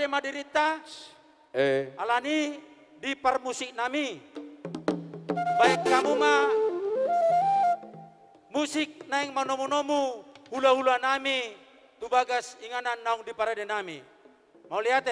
parade madirita alani di permusik nami. Baik kamu mah musik naing manomu-nomu hula-hula nami tu bagas inganan naung di parade nami. Mau lihat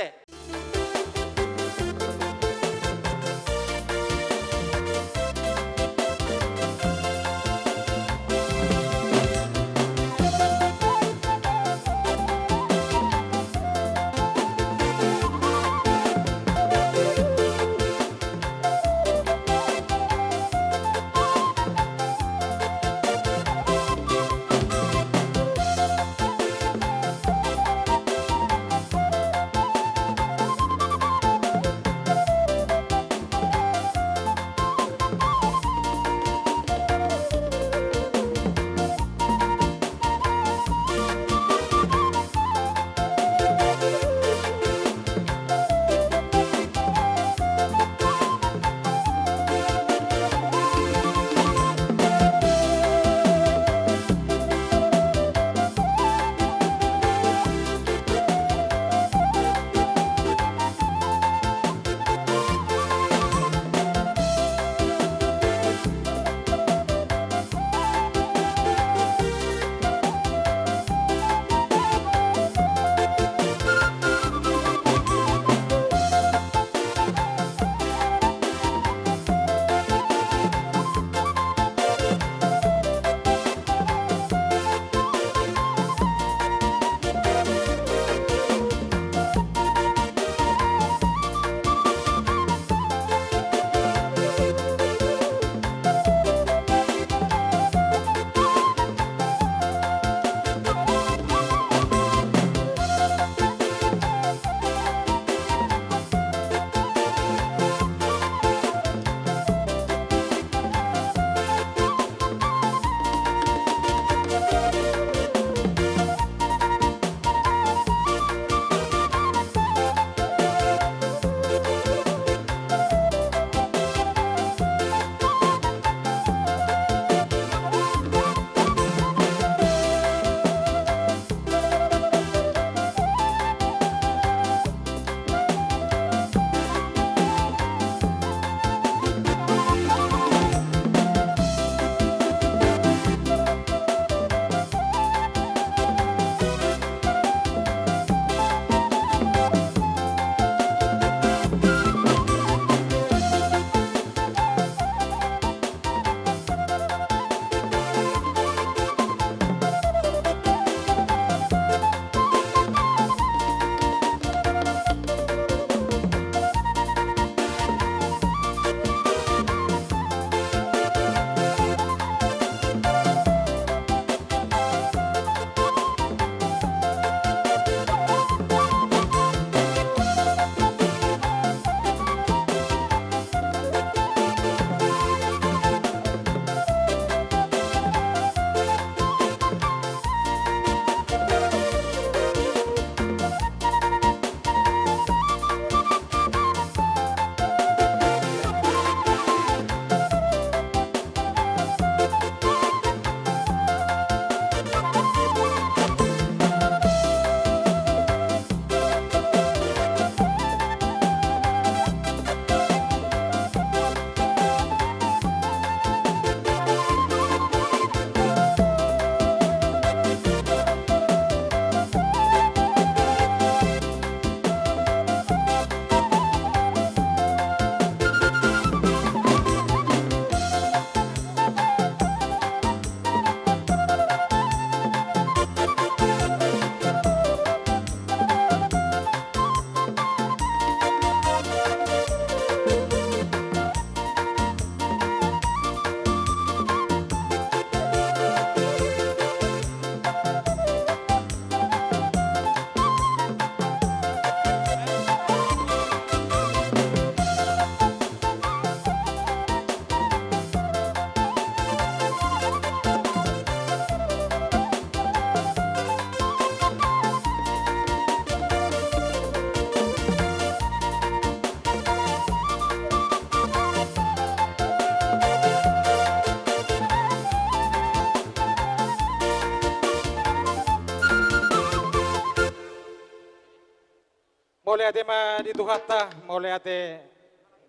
Mole ate ma di tuhata, mole ate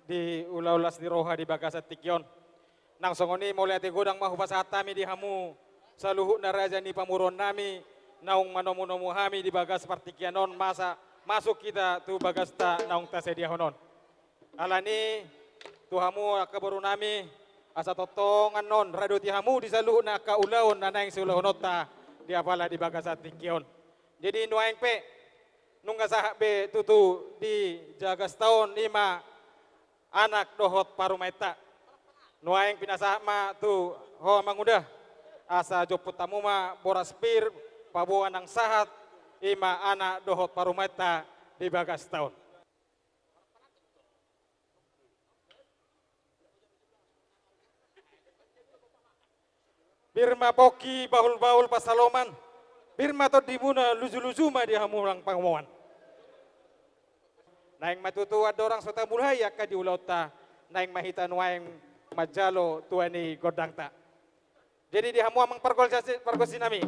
di ulas di roha di bagasat tikyon. Nang songoni mole ate godang mahupasatami di hamu sa luhut na raja ni pamuron nami naung manomu-nomu hami di bagas partikyanon masa masuk kita tu bagas ta naung tasedia honon. Alani tuhamu akabaru nami asa totongan non rado ti hamu di saluhut na kaulaon na naing sulahonota di apala di bagasat tikyon. Jadi nuaing pe nung be tutu di jagas tahun 5 anak dohot parumaita nuaing pinasama tu ho mangudah asa joput tamuma boras pir pabuan ng sahat 5 anak dohot parumaita di bagas tahun. Birma poki bahul-bahul pasaloman. Birma to dimuna luzu-luzu ma di hamulang pangumuan. Naing matutuwa dorang sota mulaya ka di ulauta naing mahitan waing majalo tuani godang ta. Jadi di hamuang pergosi nami.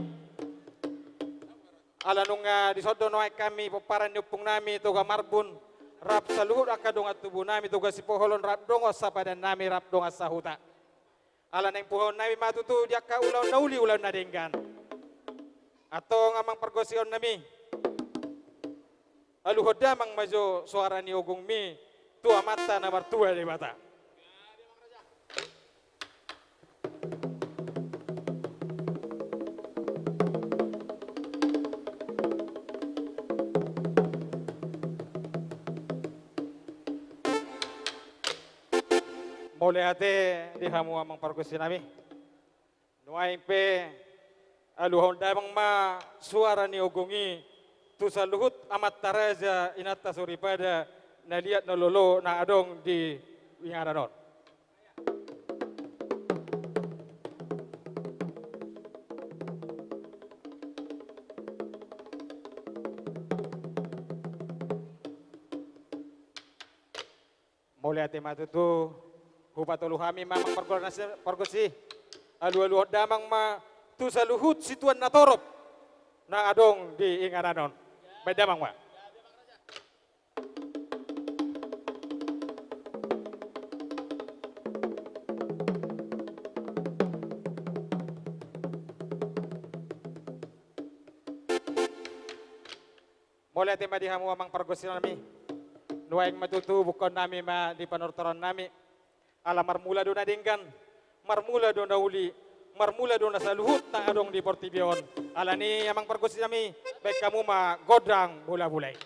Ala nung disodo noay kami paparan nyupung nami tuga marbun rap saluhut akadong at tubuh nami tuga si poholon rap dongos sa padan nami rap dongos sa huta. Ala nang puhon nami matutu dia ka ulaw na uli ulaw na denggan. Ato ngamang pergosion nami. Aluhod damang majo suara ni ogong mi tua mata na martua di bata. Mole ate di hamu amang pergosi nami. Nuaing pe aluhon damang ma suara ni ogongi tu saluhut amat taraja inata suripada na liat na lolo na adong di ingaranon. Mole ate matutu hupatulu kami mamang pergosi alu-alu damang ma tu saluhut situan na torop na adong di ingaranon. Bedamang wa. Mole ate madihamu amang pergosi nami. Nuaing matutu bukon nami ma di panurtoran nami. Ala marmula do na dinggan, marmula do na uli, marmula do na saluhut na adong di Portibion. Ala ni amang pergosi nami, baik kamu ma godang bula-bulay.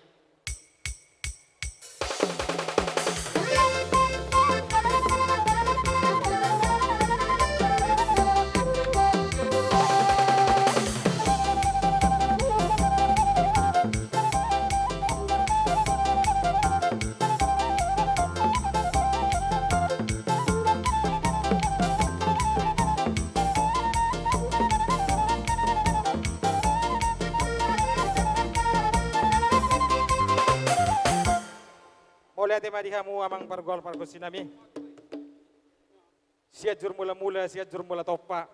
Ate madihamu amang pargol pargosi nami. Siya jur mula-mula, siya jur mula topa.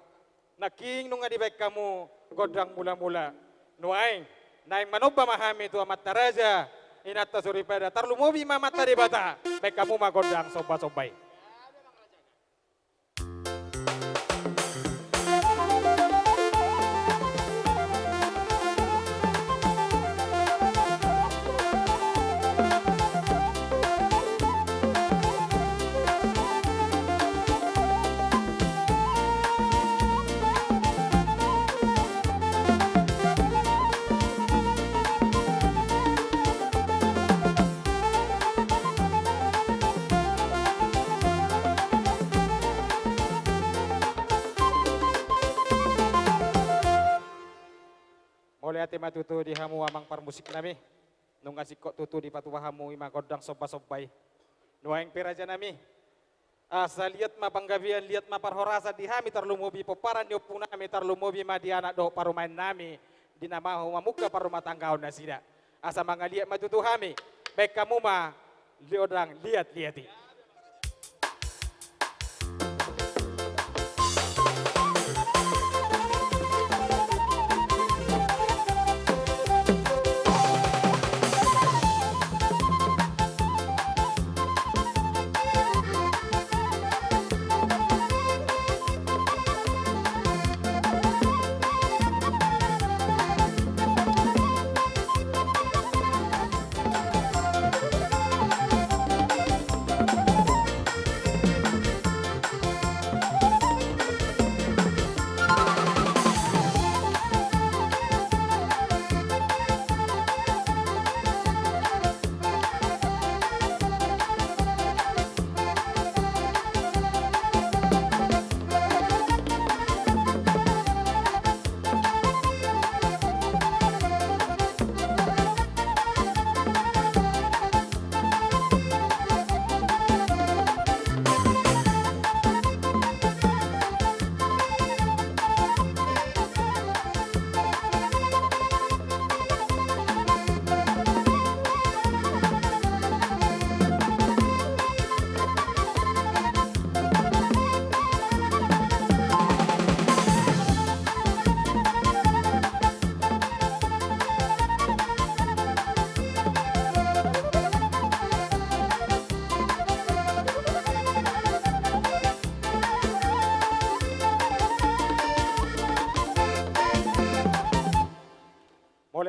Naking nung adi baik kamu godang mula-mula. Nuaing, naing manoba mahami tu amat taraja. Inata suripada, tarlumobi mamat tadi bata. Baik kamu ma godang soba-sobay. Ate matutu di hamu amang parmusik nami. Nung asik kok tutu di patuwa hamu ima godang soba-sobay. Nuaing piraja nami. Asa liat ma panggabian, liat ma parhorasa di hami tarlumubi poparan ni upung nami tarlumubi ma di anak do parumain nami. Dinamahu mamuka parumah tanggaon na sida. Asa mga liat matutu hami. Baik kamu ma liodang liat-liati.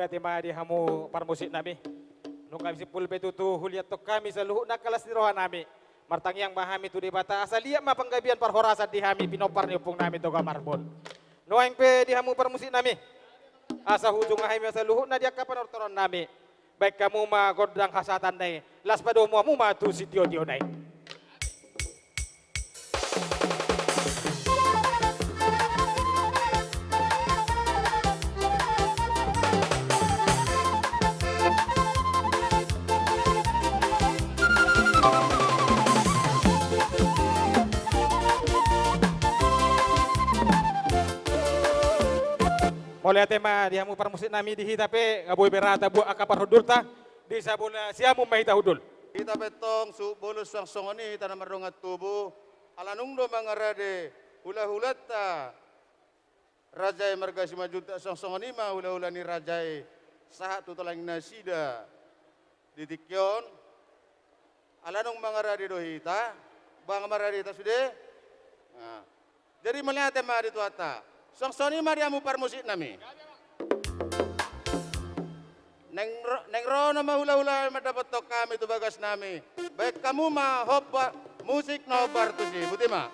mulai tema di hamu parmusik nami. Nung kami si pulpe tutu huliat to kami sa luhuk na kalas ni roha nami. Martang yang mahami tu di bata asal liat ma panggabian parhorasa di hami pinopar ni upung nami to marbol. Noaing pe di hamu parmusik nami. Asa hujung ahimi sa luhuk na dia kapan ortoron nami. Baik kamu ma godang hasatan nai. Las padomu amu ma tu si tio nai. Mulai tema di hamu parmusik nami di hitape ngaboy berata bu akapar hudulta di sabula siamu mahita hudul. Kita betong su bolus sang songoni tanah merdongat tubuh alanung do mangarade hula-hulata rajai marga simajuta sang songoni ma hula-hula ni rajai sahat tutulang nasida di tikyon alanung mangarade do hita bang marade ta sude. Nah, jadi melihat tema di tuata sang songoni mariamu parmusik nami. Neng rono mahula-hula mendapat tok kami tu bagas nami. Baik kamu mah hoba musik nobar tu sih, buti mah.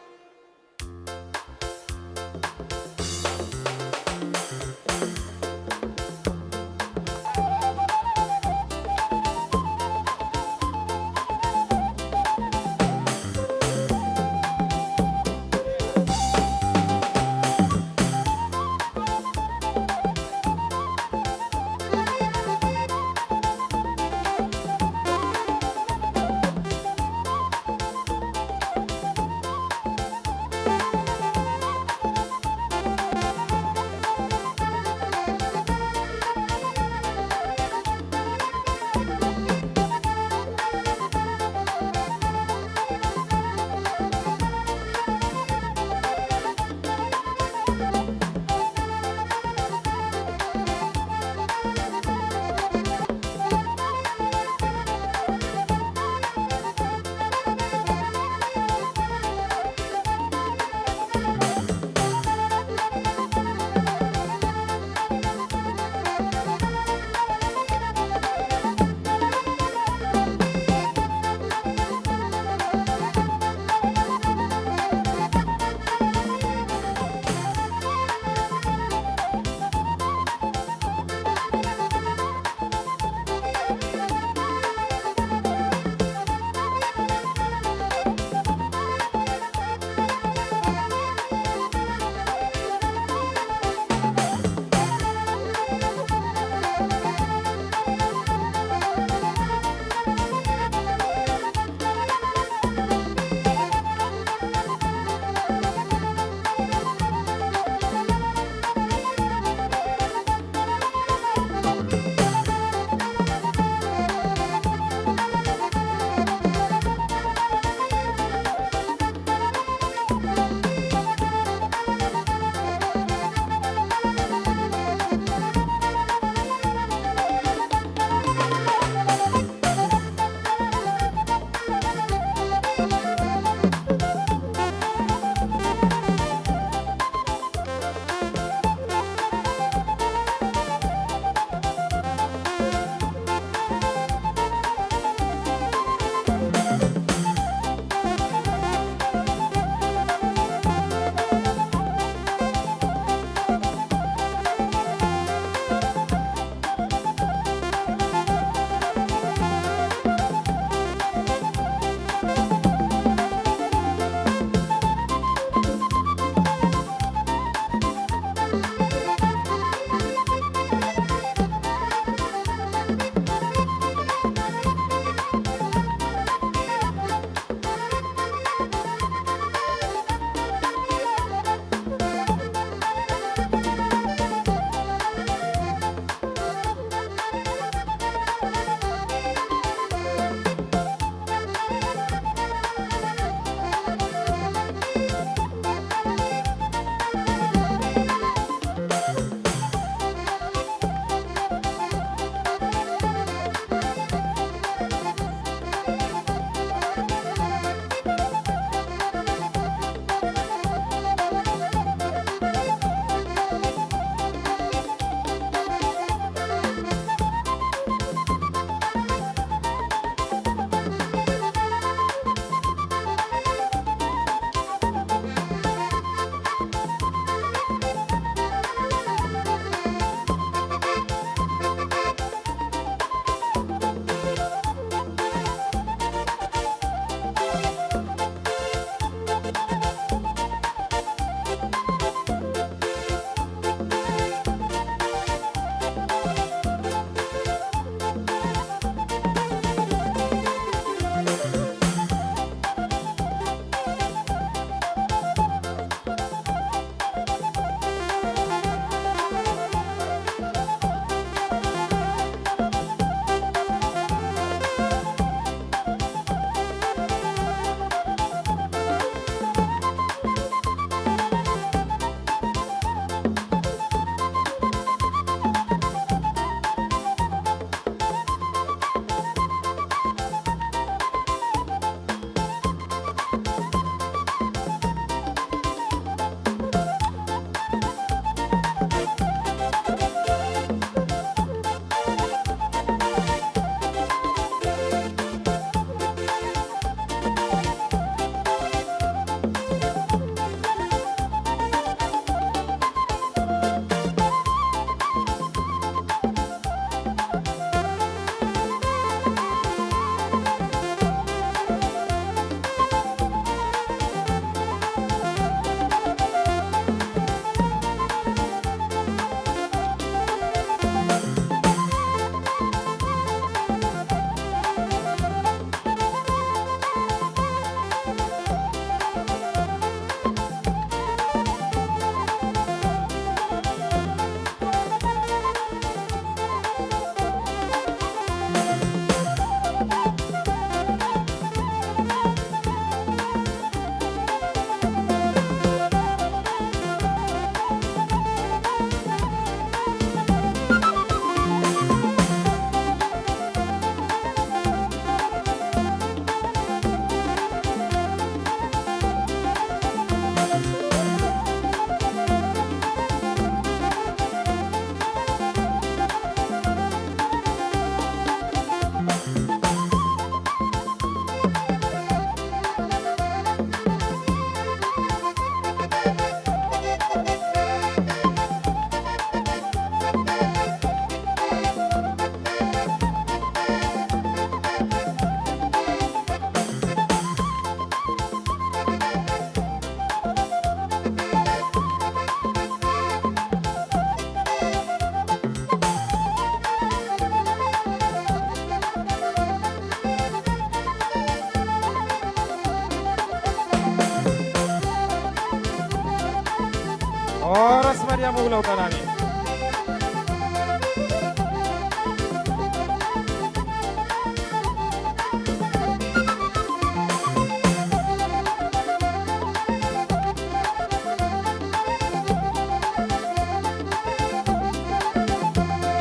Oras media mula utanami.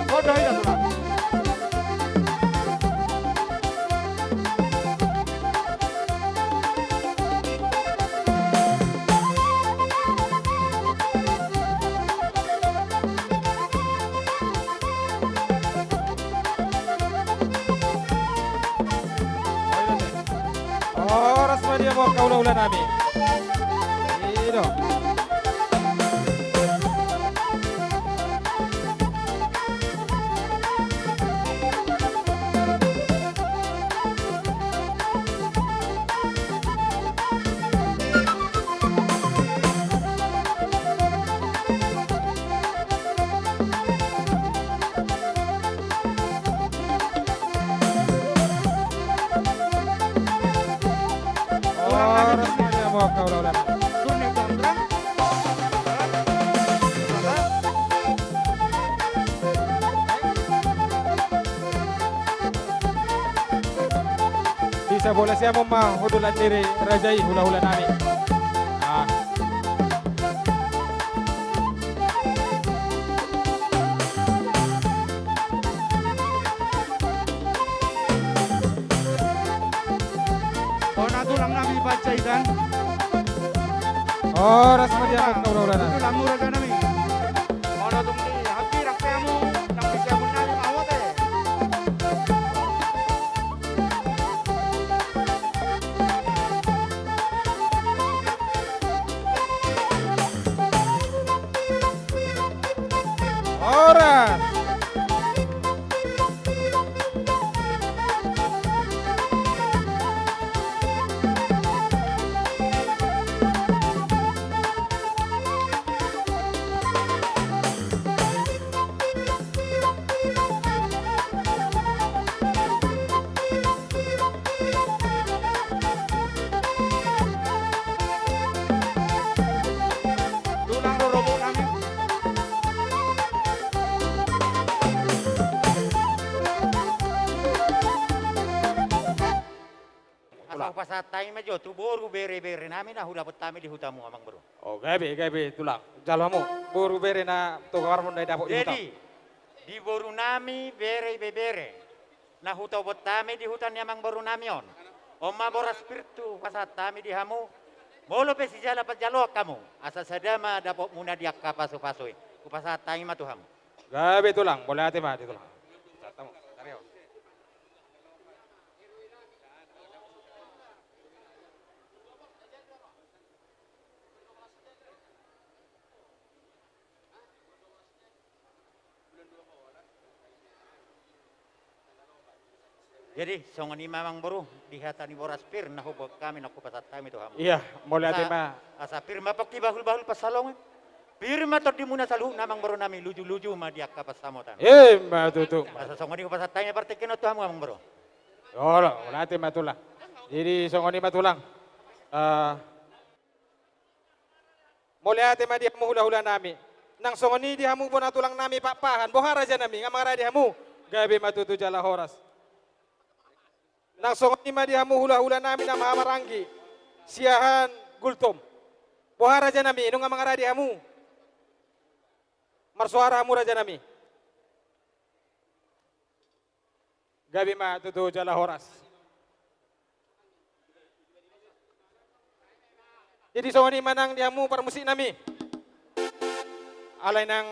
Bodoh itu tulang. Oras media mo kaula-ula nami. Ino. Oras media mo kaula-ula nami. Turun itu tulang. Bisa boleh siya mo mahudulan diri Rajai hula-hula nami. Ah. Kona tulang nabi baca ikan. Oras media mo kaula-ula nami. Tulang murah kan nabi. Kona tulang ni hampir apa kamu nang bisa menari awat eh. Oras. Tulang rorobok nabi. Asal pasatay medyo tuboro bere-bere namin na hula tami di hutamu amang bro. Oh, gabi tulang. Jalamu, buru bere na tukar mo na dapot yung Jadi di boru nami bere-bere. Na hutaw tami di hutan yamang boru nami on. Oma boras spiritu pasatami di hamu. Molo pe si jala pajalo kamu. Asa sadama dapot muna dia kapaso-pasoy. Kupasatay matuhamu. Gabi tulang, boleh hati mah di tulang. Tatamu, tario. Jadi songon ni mamang boru dihatani boras pir na hubog kami na kupasatay matuhamu. Iya, boleh hati mah. Asa pirma pakti bahul-bahul pasalong. Pirma to di muna salu namang baro nami luju-luju ma dia kapasamotan. Matutu. Asa songoni pasatay parte keno to hamu amang baro. Oh, boleh hati mah tulang. Jadi songoni mah tulang. Boleh hati mah dia hula-hula nami. Nang songoni dia hamu bona tulang nami papahan. Bohara aja nami, ngamara dia hamu. Gabi matutu jala horas. Nang songoni mah dia hamu hula-hula nami na mamaranggi. Siahan gultom. Bohara aja nami, nung ngamara dia hamu. Marsuara hamu raja nami. Gabi mah tutu jala horas. Jadi songoni manang diamu permusik nami. Alay nang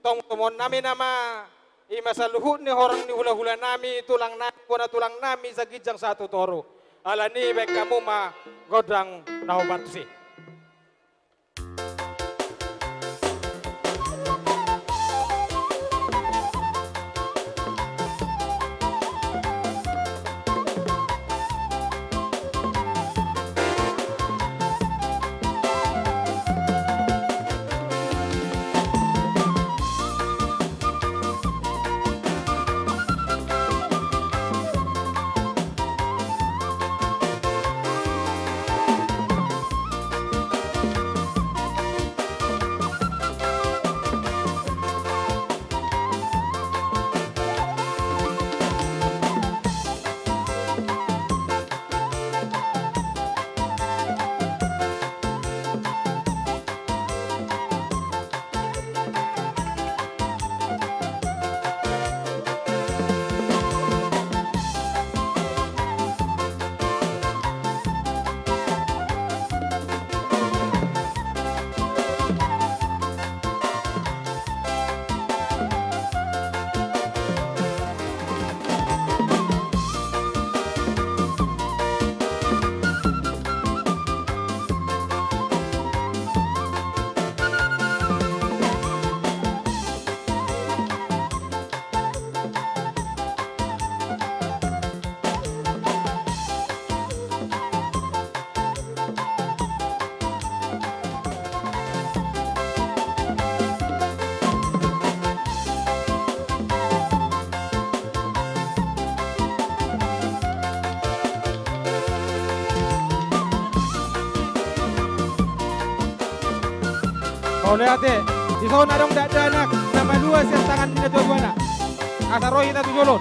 tong tumon nami nama ima sa luhut ni horang ni hula-hula nami tulang nami wana tulang nami sa gijang satu toro. Ala ni bek kamu ma godang nahubartusi. Oleh ate, di sana dong ada anak nama dua siap tangan tidak dua anak. Asar roh kita tujulun.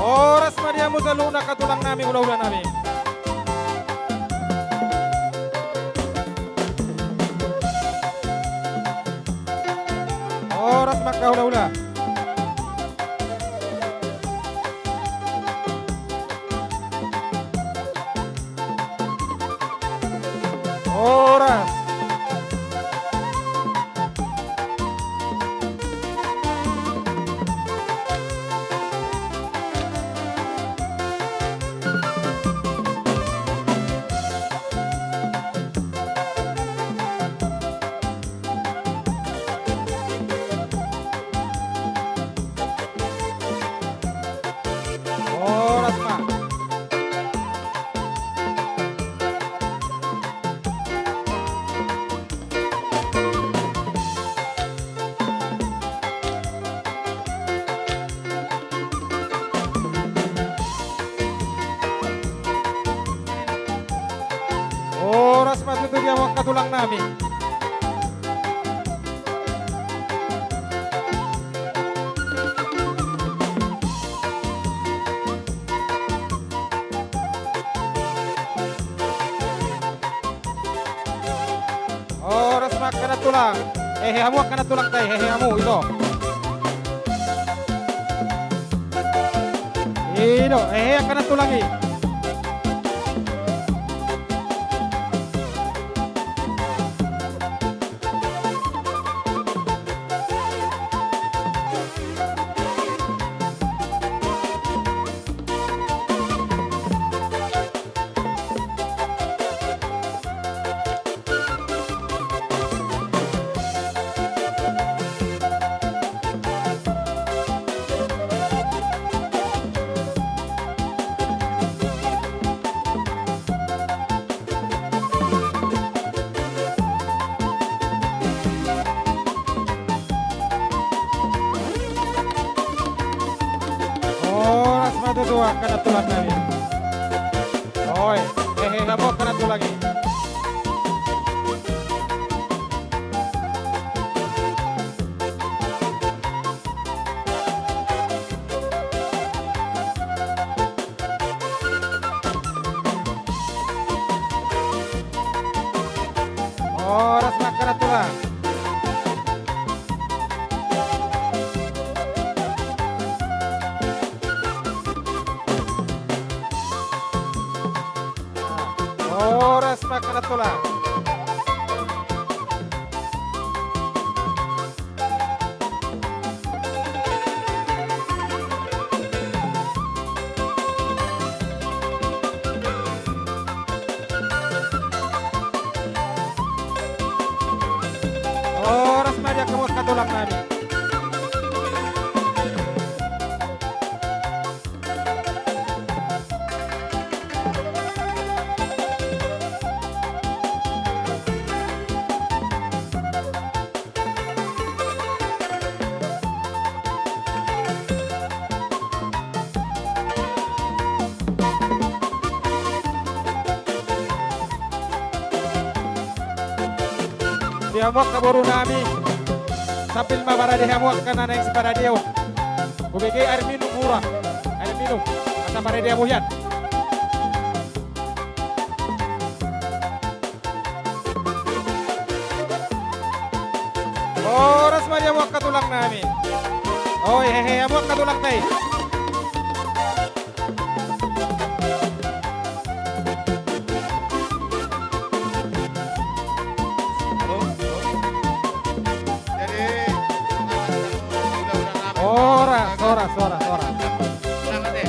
Oras madiamu selalu nak katulang nami ulah-ulah nami. Oras maka ulah-ulah. Oras. Oras mak. Oras matutup dia waktu tulang nami. Oras mak kena tulang. Hamu kena tulang tay. Hamu itu. Itu. Kena tulangi. Oras matutup kena tulang nami. Oi, kamu kena tulangi. Oras mak kena tulang. Oras mak kena tulang. Oras mak dia kamu katulang nami. Diamok kaburu nami sambil mabara diamok kana nang si pada dia. Kubegi air minum murah. Air minum. Masa pada dia muhian. Oras mari amok katulang nami. Oh amok katulang tay. Suara. Selamat ya.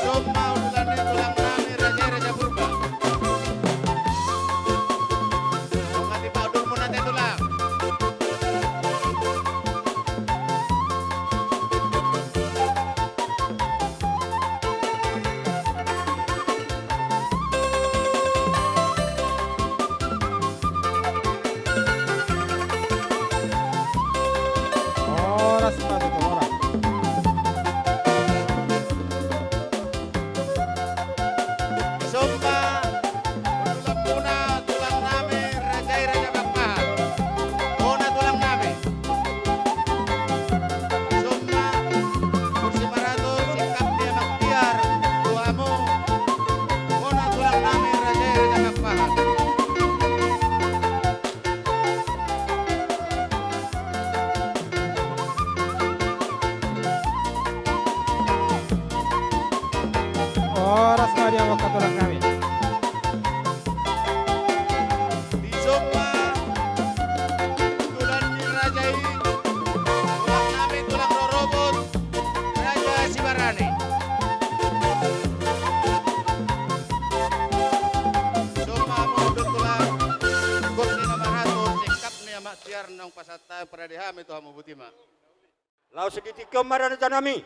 Som benar nang pasata pada dihami tu hamu butima. Lau segiti kemara raja nami.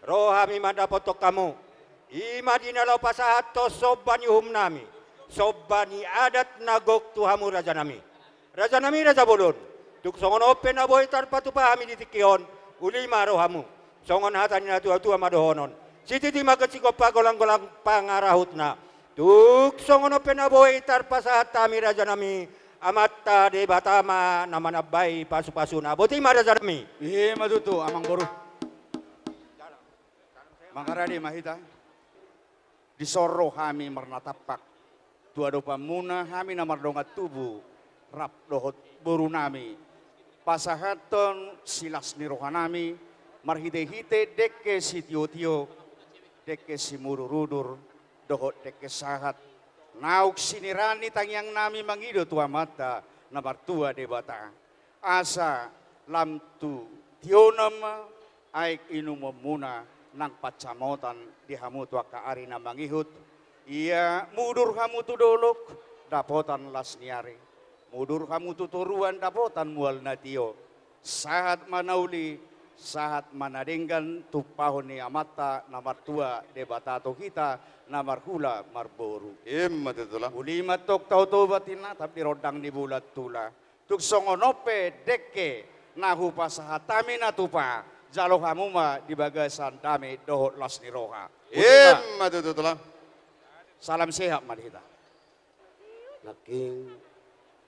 Rohami madapotok kamu. Ima dina lau pasahat to sobani hum nami. Sobani adat nagok tuhamu raja nami. Raja nami raja bolon. Tuk songon open na boy tarpatu pahami di tikion. Uli marohamu. Songon hatani na tua-tua madohonon. Siti makasiko pa golang-golang pangarahut na. Tuk songon open na boy tarpasahat tami raja nami. Amatta de batama namanabay pasu-pasuna. Buti raja nami. Ihe madutu amang boru. Mangaradi mahita. Disoro kami marnatapak. Tua dopa muna kami namardongat tubuh. Rap dohot boru nami. Pasahaton silas ni rohanami. Marhite-hite deke si tio-tio. Deke si mururudur. Dohot deke sahat. Nauk sinirani tangyang nami mangido tua mata. Namar tua debata. Asa lam tu tionam. Aik inum muna. Nang pacamotan di hamu tua kaari na mangihut. Ia mudur hamu tu dolok. Dapotan lasniari. Mudur kamu tuturuan dapotan mual natio. Sahat manauli, sahat manadenggan tupahon ni amata namar tua debatato kita namar hula marboru. Matutulah. Ulima tok tau batina tapi rodang di bulat tula. Tuk songonope deke nahu pasahatami natupa. Jalo kamu ma di bagasan dami dohot las ni roha. Matutulah. Salam sehat madhita. Naking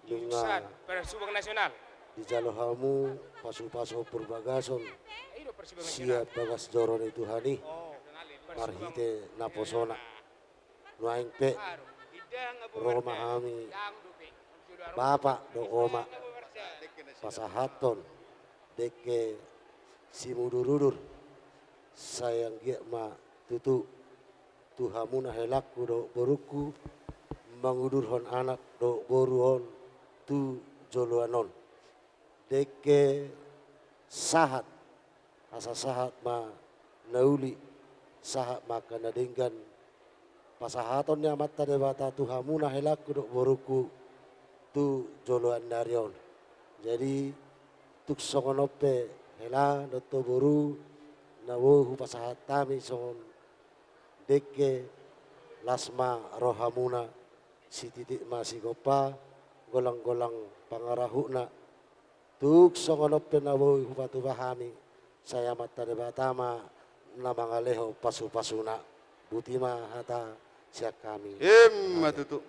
Jurusan Persubang Nasional. di jalohamu pasu-pasu perbagason siap bagas joron itu hani marhite naposona nuaing pe roma hami bapak do oma pasahaton deke si mudur-udur sayang gia ma tutu tuhamuna helakku do boruku mangudurhon anak do boruhon tu joluanon deke sahat asa sahat ma nauli sahat maka nadinggan pasahatonnya mata debata tuhamuna helaku dok boruku tu joluan darion jadi tuk songonope hela doto boru nawohu pasahatami songon deke lasma rohamuna si titik masih gopa golang-golang pangarahuna tuk songonop penawoy hupatu bahami saya mata debatama namangaleho pasu-pasuna butima hata siak kami Matutu.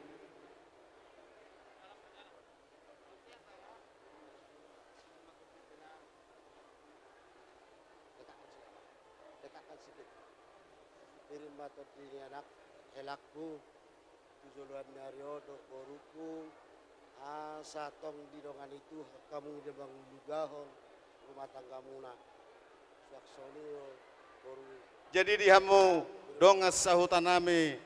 kirim batot ini anak helakku tujuluan nario dok boruku satong didongan itu kamu debang lugahon rumah tanggamu na suaksonio boru Jadi di hamu dongas sahutan nami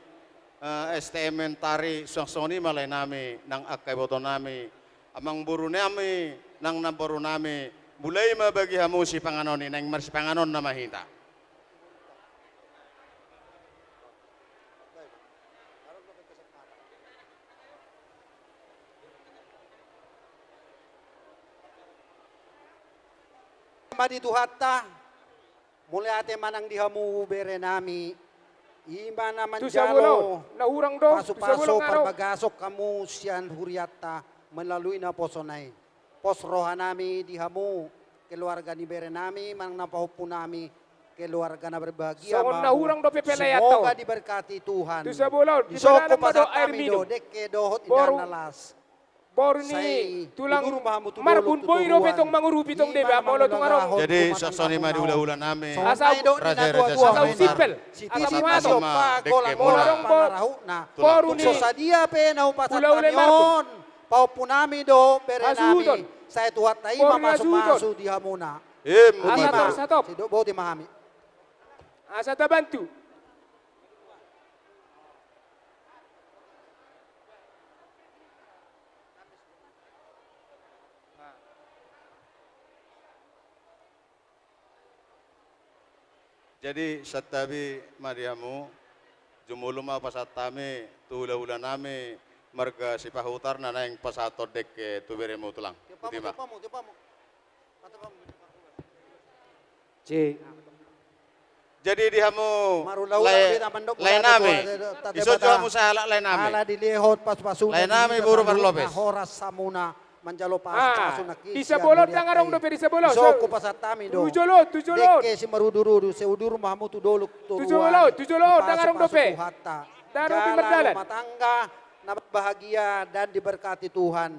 STM tari suaksoni malay nami nang akay boto nami amang buru nami nang namboru nami mulai mabagi hamu si panganon ni nang marsi panganon na mahita. Madi tuhata mulai ate manang dihamu bere nami ima naman jalo Naurang do. paso-paso parbagasok kamu sian huriata melalui na posonay pos roha nami dihamu keluarga ni bere nami manang napahupu nami keluarga na berbahagia Songon naurang do pepeleyato. semoga diberkati Tuhan Tu sa bulaw, di Isoko balalang mo do pasat air kami minum. do deke dohot Boru- indanalas Boru Say, ni tulang tulur mahamu tululok marbun boy no tuturuan. betong mangurupi tong Di deba mana molo tong manulagahon. arong. Jadi Rumah suaksoni tangga madi mau. ula-ula nami. So, Asaw- ay do Raja- dinadua-dua Raja Asaw Sementar. sipel. Si Asaw titi pumato. masuk Sama pa deke golang mola. golang pangarahu na. Boru ni. So sa dia pe na upasat Ula-ula kanyon. Pau punami do pere Asudon. nami. Saya tuhat tayo Boru ni masuk-masuk di hamuna. Asa Lima. top, sa top. Si do bodi mahami. Asa tabantu. Jadi satabi mariamu jumuluma pasatame tu ula-ula nami marga si pahutar na yang pasato dek ke tubere mo tulang. Butima. Tiupamu. C. Jadi di hamu Marulaula di taman dok. lain nami. Isojo hamu sa halak lain nami. Ala dilihot pas-pasuna. Lain nami buru Mar Lopez. Horas samuna manjalo pasuna Di sebolot na ngarong do di sebolot. So ko pasatami do. Tujolot. Dekke si marudurudu seudur mahamu tu doluk turuan. Tujolot na ngarong dope. Daru di merdalan. Rumah tangga na bahagia dan diberkati Tuhan.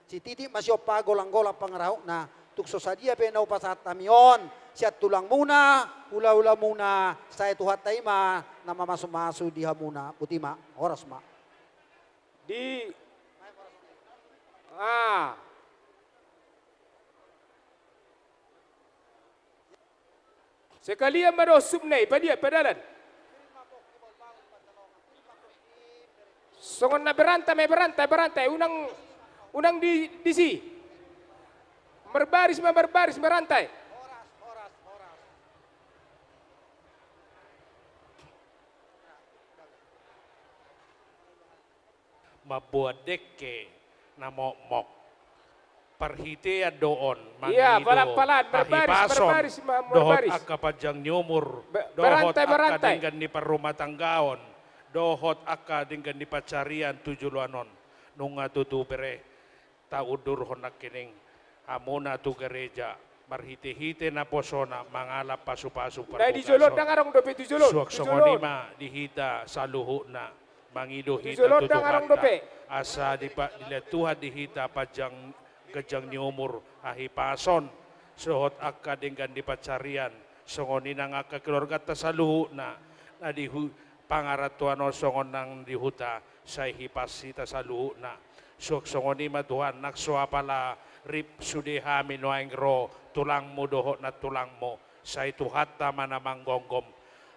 Si titik masih opa golang-golang pangarahuk na tukso sadia penau pasatamion. Siat tulang muna, hula-hula muna, saya Tuhan taima, nama masuk-masuk di hamuna, putima, horas ma. Di sekalian mado subnai padia padalan. Songon na berantai, unang di si. Berbaris berantai. Mabuat dekke na mok parhite doon Iya, mangido palan berbaris dohot akka pajang nyumur dohot akka berantai. dengan ni parumah tanggaon dohot akka dengan ni pacarian tujuluanon nunga tutubere taudur honak kining amuna tu gereja marhite-hite na posona mangalap pasu-pasu Dai dijolot na ngarong dope dijolot. suak songonima dihita saluhu na mangido hita Dijolot na ngarong dope. asa diletuhan dihita pajang gejang ni umur ahipason sohot akka dengan dipacarian songoni nang akka keluarga tasaluhu na dihu pangaratuan songon nang dihuta say hipasi tasaluhu na sok songoni matuhan naksoa pala rip sudihami noaing ro tulang mo dohot na tulang mo say tuhata manamang gonggom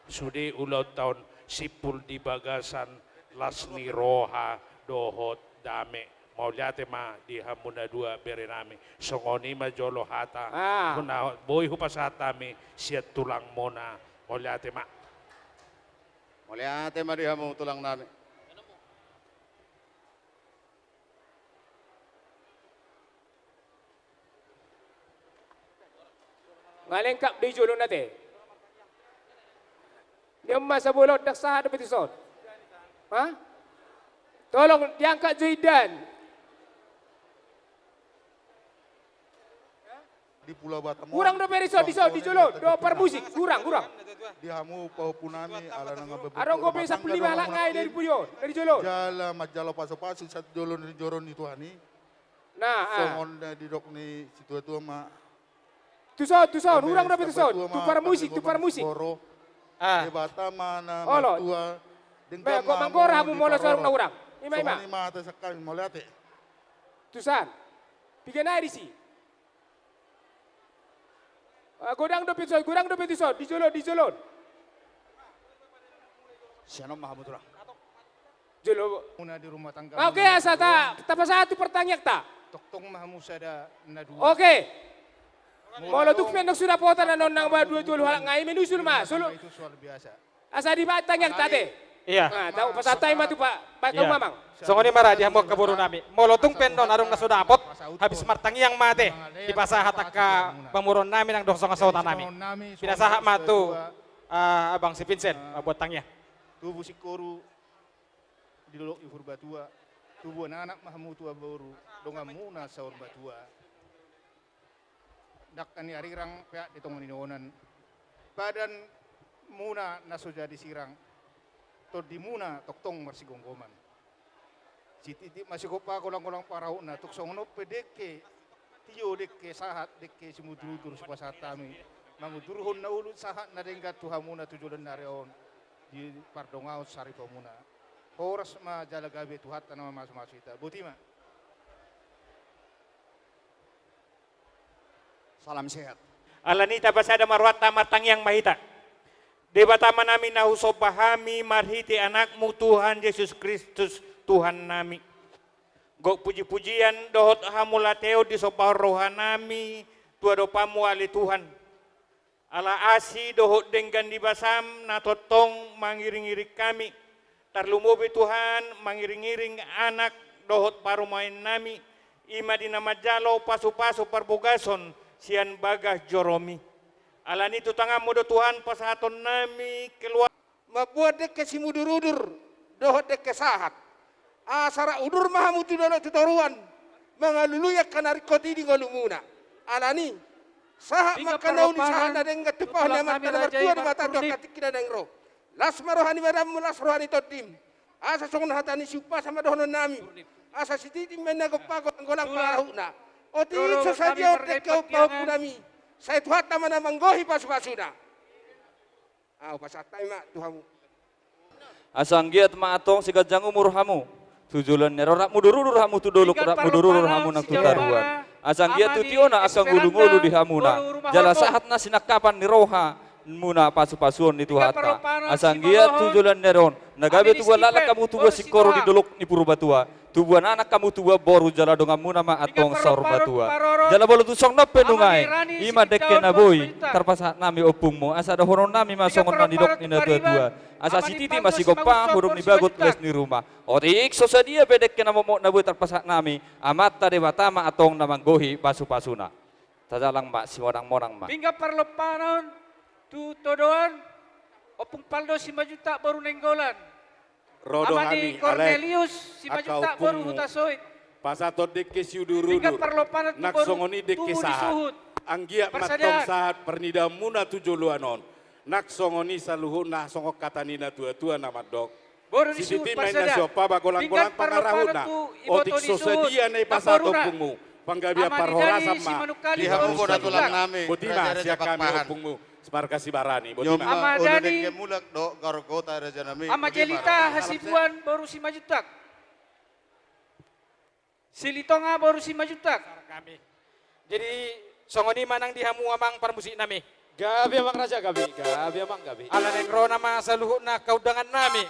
sudi ulaw taon sipul di bagasan lasni roha dohot dame mauliate ma di hamuna dua berenami songoni ma jolo hata kuna boy hupasatami siat tulang mona mauliate ma di hamu tulang nami. Ngalengkap dijolot nate. Dia masa bolot dak sah dapat isot. Tolong diangkat Zuidan. Di Pulau Batam. Kurang do perisot dijolot, do per musik, kurang. Di hamu paupunami ala nanga beberapa. Arong gope 15 halak ngai dari puyo, dari jolot. Jala majalo paso-paso sat jolon di joron itu hani. Nah, Songon di dok ni situ tua ma. tuson, kurang do perisot, tu per musik. Di Batam mana Olo. matua. Ba ko manggora hamu mola sorong na urang. Ima. Songon ima ta sakali mau lihat. Tusan. Pigen air isi. Godang do perisot, dijolot. Siano mahamutura. Jolot. Muna di rumah tangga. Oke, asa ta satu pertanyaan ta. Toktong mahamu sada na dua. Oke. Molo tuk pendok sudah pota na non nang ba dua halak ngai menusul ma. Solo. Itu soal biasa. Asa di batang tate. Iya. Nah, tahu pasatay matu Pak. Kau mamang. Songoni mara di hamok kaburu nami. Molotung pendon arong na sudah apot. Habis martangi yang mate. Di pasahat ka pamuron nami nang doksong asautan nami. Pinasahat matu abang si Vincent buat tangnya. Tubuh si koru di lolok ifur batua. Tubuh anak mahamu tua baru dongamuna saur batua. Dak ani arirang pea di tongon inonan. Badan muna naso jadi sirang. To di muna toktong marsi gonggoman. Si titi masih kopa kolang-kolang parau na tuk songono pedeke tiyo deke sahat deke simudrudur supasatami. Mangudurhon na ulut sahat na denggat tuhamuna tujulan nareon di pardongao sari pamuna. Horas ma jalagabe tuhat tanama masuk-masuk ita. Butima. Salam sehat. Alanita pasada marwata martang yang mahita. Debatama nami nahuso pahami marhiti anakmu Tuhan Yesus Kristus Tuhan nami. Gok puji-pujian dohot hamulateo di sopah rohanami tua dopamu ali Tuhan. Ala asi dohot denggan di basam na totong mangiring-iring kami. Tarlumobe Tuhan mangiring-iring anak dohot parumain nami, ima di nama jalo pasu-pasu perbugason, sian bagah joromi. Alani tu tangah mudo Tuhan pasahaton nami keluar. Mabuat dek ke simudur-udur, dohot dek ke sahat. Asara udur mahamutu dolo tutoruan, mangaluluyak kanarikoti di ngolumuna. Alani, sahak makanau ni sahana dengan tepah nama tanah mertua di mata doa katik kita dengan roh. Las marohani madamu las rohani todim. Asa songon hatani siupa sama dohonon nami. Asa sititi menago pago anggolang parahuna. Oti itso saja otek kau pau punami. Saya tuhata mana manggohi pasu-pasuna. Pasatai mak tuhamu. Asanggiat ma atong sigajang umur hamu. Tujulan nero rak mudurur hamu tu doluk rak mudurur hamu nak tutaruan. Asanggiat tu tiona asang gulu-gulu di hamuna. Jala sahat na sinakapan ni roha. Muna pasu-pasuan itu hata. Asanggiat tujulan neron. Nagabe tuwa lala kamu tuwa sikoro di dolok ni Purbatua. Tubuan anak kamu tuwa boru jala donga muna ma atong saur batua. Jala bolu tu song nope nungai. Ima dekke na boy. Tarpasa nami opungmo. Asa da horon nami masongon na didok ni na dua-dua. Asa si titi masih gopa huruf ni bagot les ni rumah. Otik sosadia bedekke na momok na boy tarpasa nami. Amat tade watama atong namang gohi pasu-pasuna. Tadalang mak si morang-morang mak. Hingga parlepanon tu todoan opung paldo 5 juta baru nenggolan. Rodo Amadi kami Cornelius 5 juta baru hutasoit. Pasato dekke siudurudur. Hingga parlepanon tu Nak baru songoni dekke tubuh sahat. disuhut. Anggia matong sahat pernida muna tujuluanon. Nak songoni saluhu nah songok katanina tua-tua nama dok. Baru Si disuhut titi main pasada. nasiopa bagolang-golang pangarahuna. Otik sosadia nei pasato pungmu. Panggabia parhora sama. Dihamu boda tulang nami. Butima siak kami opungmu. Semarkasi barani. Butima. Amadani. Mulak do gargota raja nami. Amajelita hasibuan baru 5 juta. Silitonga baru 5 juta. Kami. Jadi songoni manang dihamu amang parmusik nami. Gabi amang raja gabi amang gabi. Ala nengro nama saluhut na kaudangan nami.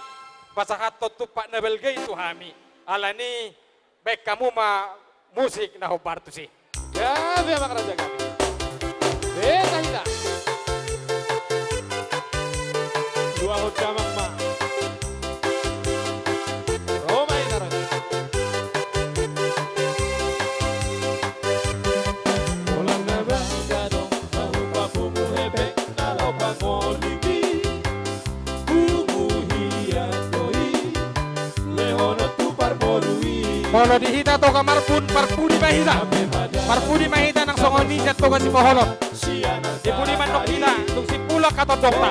Pasahat tupak na belgay itu hami. Ala ni baik kamu ma musik na hobar tu si. Gabi amang raja gabi. Beta hita. Dua hujamang ma. Roma inaran. Ulang na bagadong mahupa pumuhebe nalaw pangoligi. Bumuhiyatoi lehono tu parborui. Kalau dihita to kamar pun parpudi mahita. Parpudi mahita nang songoni jat to si poholot. Dipudi manok kita tung si pulak atau dokta.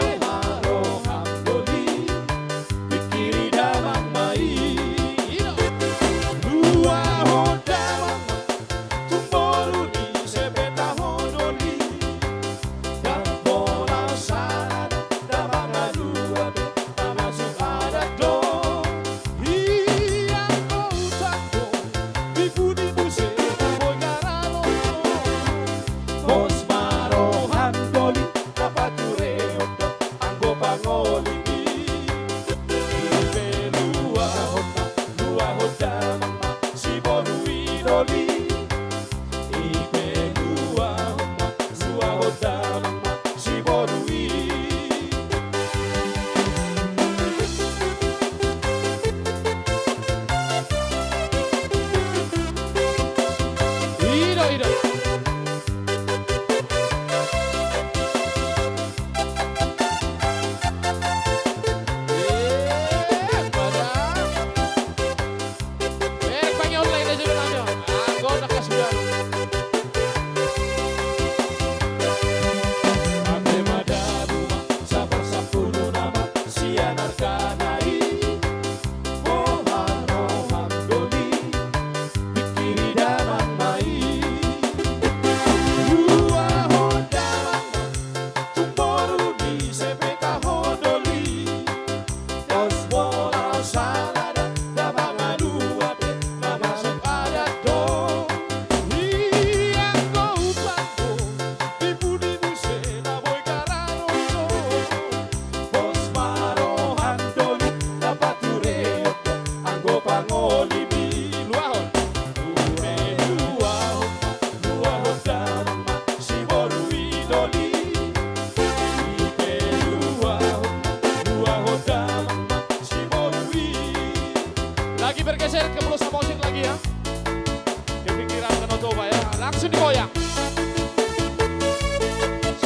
Kepikiran kan coba ya, langsung digoyang.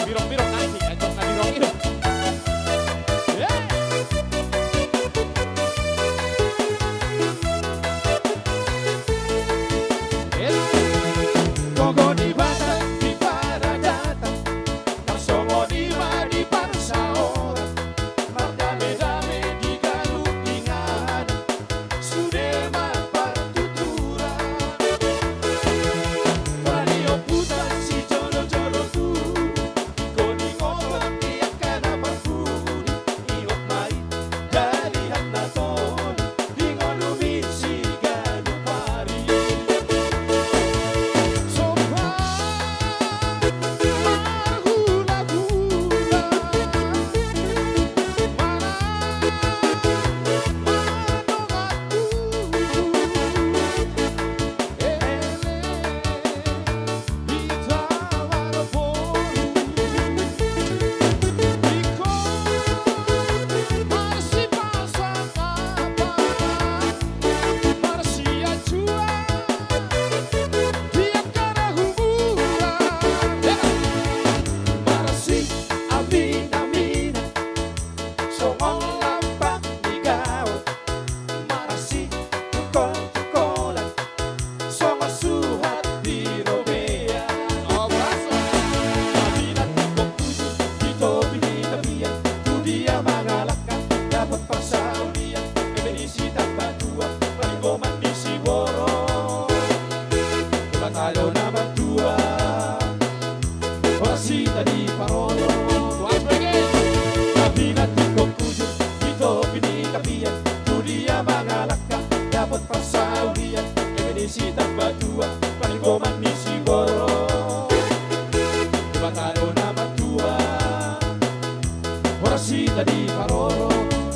Birong-birong nanti, ajak na birong itu. Kogo di bata, di para data, narsongo di ma di parsa ora, mardame-dame di galupingan, suderma partitura. Radio putar si jono-jono tu, ikoni ngobrol di akana parfuri, iwak mai dari hanaton, di ngolumi si galupari.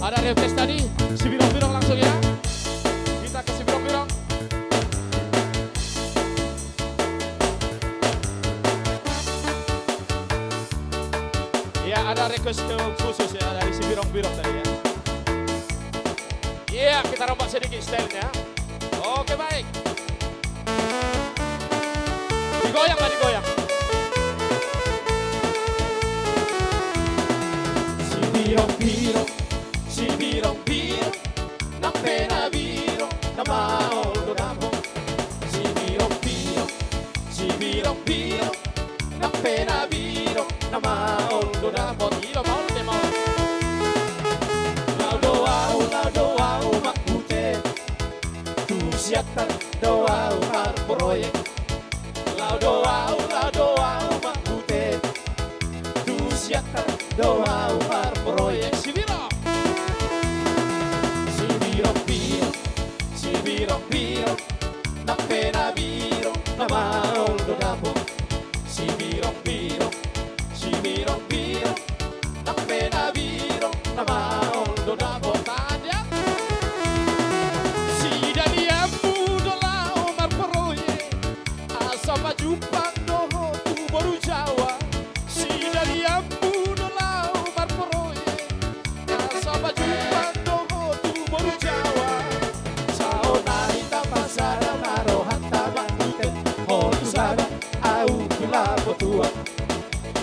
Ada refresh tadi, si birong-birong langsung ya. Kita ke si birong-birong. Ya, ada request khusus ya dari si birong-birong tadi ya. Iya, kita rombak sedikit stylenya. Oke, baik. Digoyang lah, digoyang. Si birong-birong, si birong-birong, nang pena birong, na maol do damo. Si birong-birong, si birong-birong, nang pena birong, na maol do damo. Ilo maol de maol. Laudo au makute, tu siatar do au mar proyek. Laudo au makute, tu siatar do au mar proyek. Si birong. Si birong-birong, na pena birong, na maol do damo. Si birong-birong, na pena birong, na maol do damo. Tanya. Si daliamu do lao marporoye, asa majupan do tu boru Jawa. Si daliamu do lao marporoye, asa majupan do tu boru Jawa. Pasara marohan tabak putet, hotu sada au kilabo tua.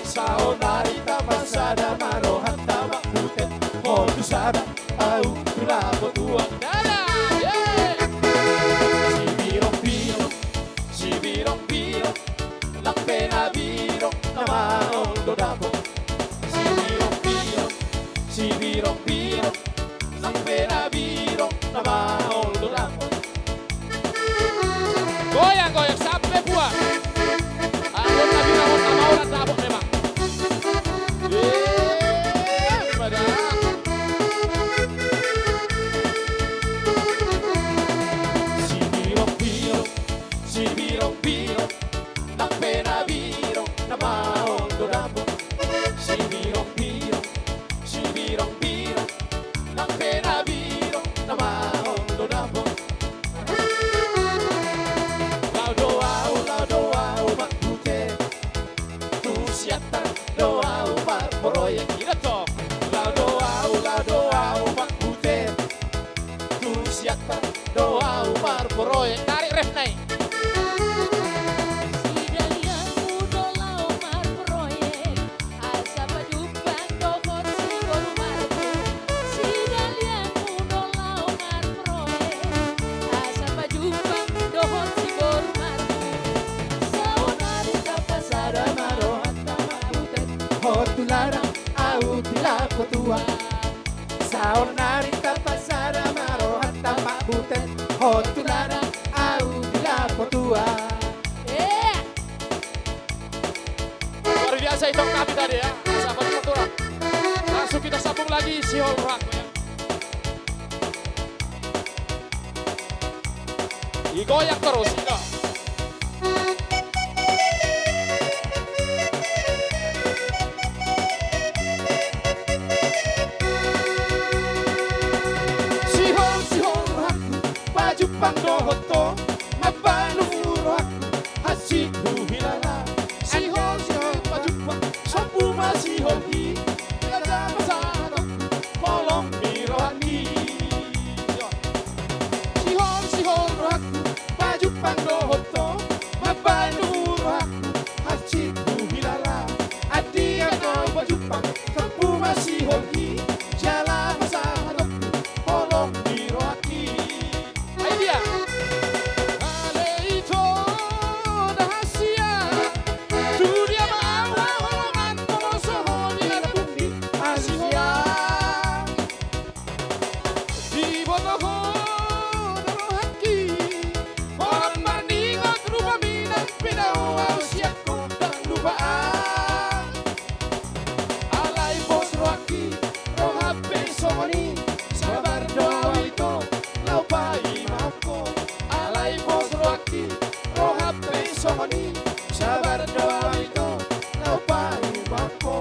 Saonarita pasara marohan tabak putet, hotu sada au kilabo tua. Si birong-birong, la pena birong, na maol do damo. Si birong-birong, la pena birong, na maol do damo. Goyang-goyang sampai buah. Alun nabi rawon na maulan dabok memang. Pada. Si birong-birong, na pena birong, na maol do damo. Si birong-birong, na pena birong, na maol do damo. Laudo au makute, tu siatar do au mar proyek. Ina to. Laudo au makute, tu siatar do au mar proyek. Tarik ref naik. potua Saon narita pasara marohat tamak buten Hotulana au bila potua. Luar biasa itu kami tadi ya, sahabat Potura. Langsung kita sambung lagi si Holrak. Digoyang terus, Iko. Pangdohoto mabaluro aku hasiku hilala sihon pajupang sampu masihon hi ada masato kolong mirohani sihon aku pajupang dohoto mabaluro aku hasiku hilala adia no pajupang sampu masihon hi jala masato kolong mirohani. Sabar doa itu lupa imaku.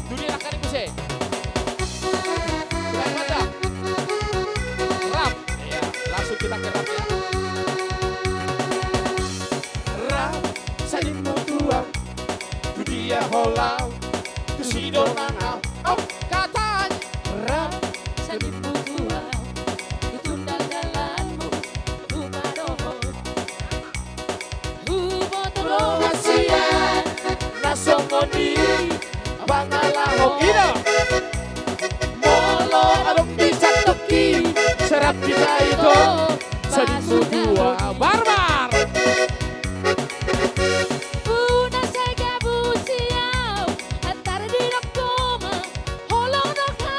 Dunia akan ibu Selain mata. Rap. Ya, langsung kita ke rap ya. Rap, salimu tuang. Tu dia holau. Tu si donang. Oh, katanya. Rap, salimu tuang. Tu tundal jalanmu. Lupa doho. Rohasian nasongoni bangalaho ina molo adong bisa toki serap kita itu sadimu dua barbar una saga busiau antar di rakoma holong doka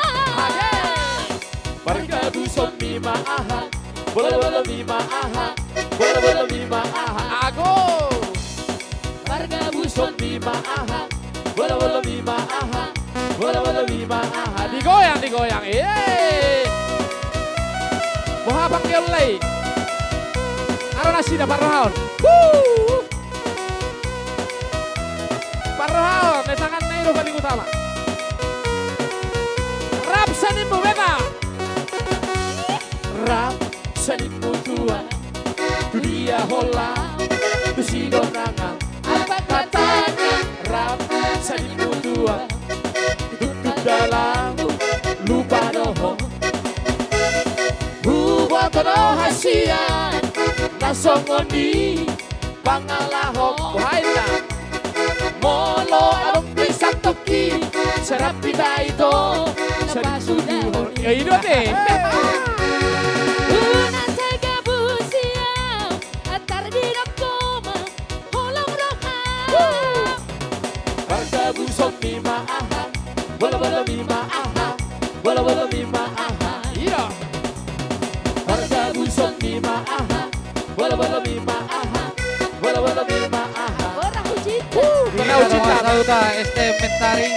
bargadu somi maaha bola mima aha bola mima aha ago Warga buson bima aha, bola bima aha, bola bima aha. Digoyang, Moha panggil lay. Arana sida parahon. Parahon, netangan nairo paling utama. Rap senimu beka. Rap senimu tua, dunia hola, tusido nanga. Katanya rap sanimu dua duduk dalam lupa doho buat rohasian nasongoni pangalaho waina molo arong bisa toki serap kita itu sanimu ya itu deh una saga busiau antar di rakoma holong doka Warga busok mima aha, bola mima aha, bola mima aha. Iya. Warga busok mima aha, bola mima aha, bola mima aha. Orang ucita. Kena ucita. Sauta STM Mentari.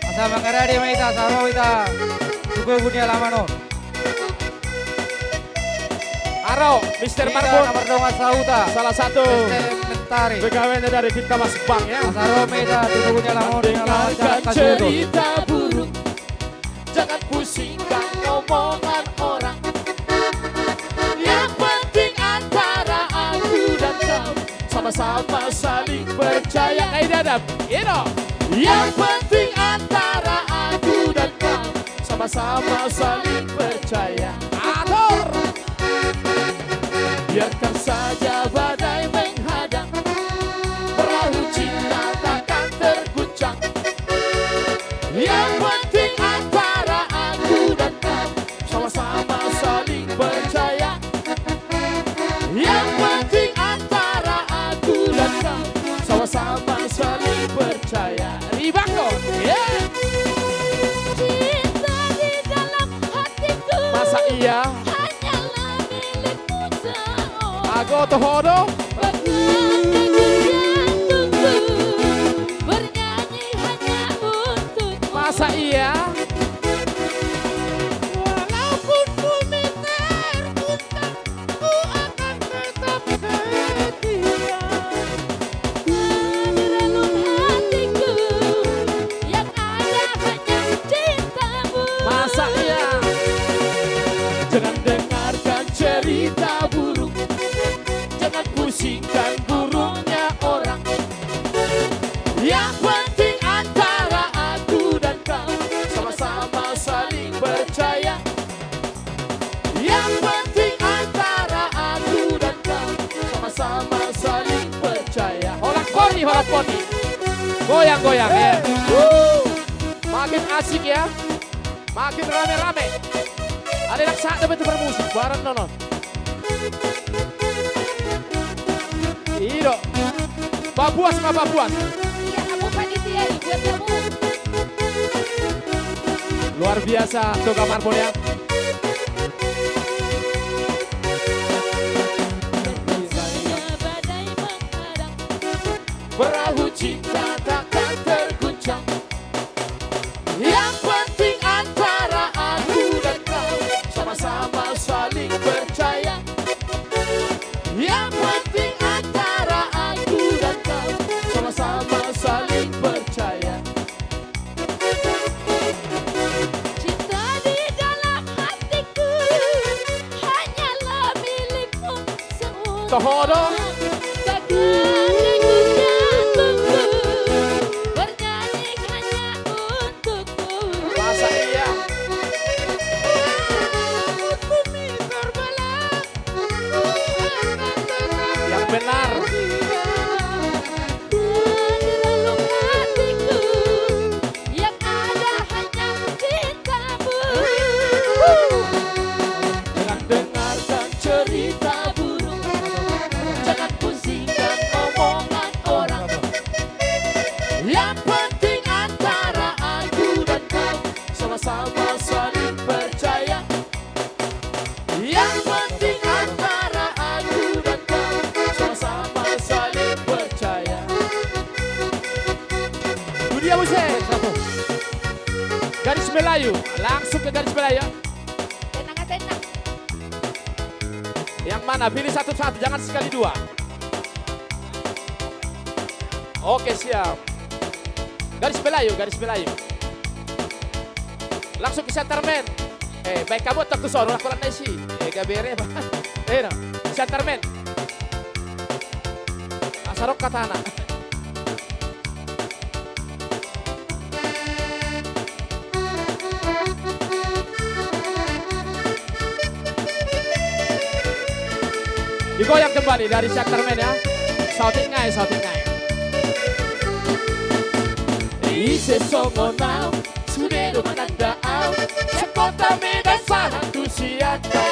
Asa mangaradi maita sarwa ita. Tugo bunia lamano. Aro, Mr. Marbon. Nomor donga sauta. Salah satu Mentari. pegawai dari Pinta Mas Bang ya. Asaro meda tubuhnya lamon Dengarkan cerita buruk, jangan pusingkan omongan orang. Yang penting antara aku dan kau sama-sama saling percaya. Dadap, Yang penting antara aku dan kau sama-sama saling percaya. Atur. Biarkan saja badai menghadang, perahu cinta takkan terguncang. Yang penting antara aku dan kau sama-sama saling percaya. Yang penting antara aku dan kau sama-sama saling percaya. Ribako, yeah. Ago Tohodo. Bernyanyi hanya untuk Masa iya? Walaupun bumi terguncang, ku akan tetap setia. Di relung hatiku, yang ada hanya cintamu. Masa iya? Jangan dengarkan cerita buruk, jangan pusingkan burungnya orang. Yang penting antara aku dan kau sama-sama saling percaya. Yang penting antara aku dan kau sama-sama saling percaya. Horak poni. Goyang-goyang ya. Makin asik ya. Makin rame-rame. Ada yang saat dapat bermusik bareng nonon. Iyo. Babuas sama babuas. Iya, aku panitia ini buat kamu. Luar biasa tuh kamar ya. Badai menghadang, Perahu cinta takkan terguncang. Yang penting antara aku dan kau sama-sama saling percaya. Yang penting antara aku dan kau sama-sama saling percaya. cinta di dalam hatiku hanyalah milikmu semua. Tohodo. Bagaikan degup jantungku, bernyanyi hanya untukmu. Masa iya? Bumi terbelah, ku akan tetap Yang benar. di relung hatiku, yang ada hanya cintamu. Jangan dengarkan cerita buruk, jangan pusingkan omongan orang. Yang penting antara aku dan kau sama-sama saling percaya. Yang penting antara aku dan kau sama-sama saling percaya. Dunia musik. Garis Melayu, langsung ke garis Melayu. Tenang. Yang mana? Pilih satu-satu, jangan sekali dua. Oke, siap. Garis Melayu. Langsung ke centerman. Baik kamu tak tuh sono lakukan nasi. Gabere ba? No. Centerman. Asarok katana. Digoyang kembali dari centerman ya. Shouting ngai. Ise songo nao, surero manandao, sekota Medan sahantu siata.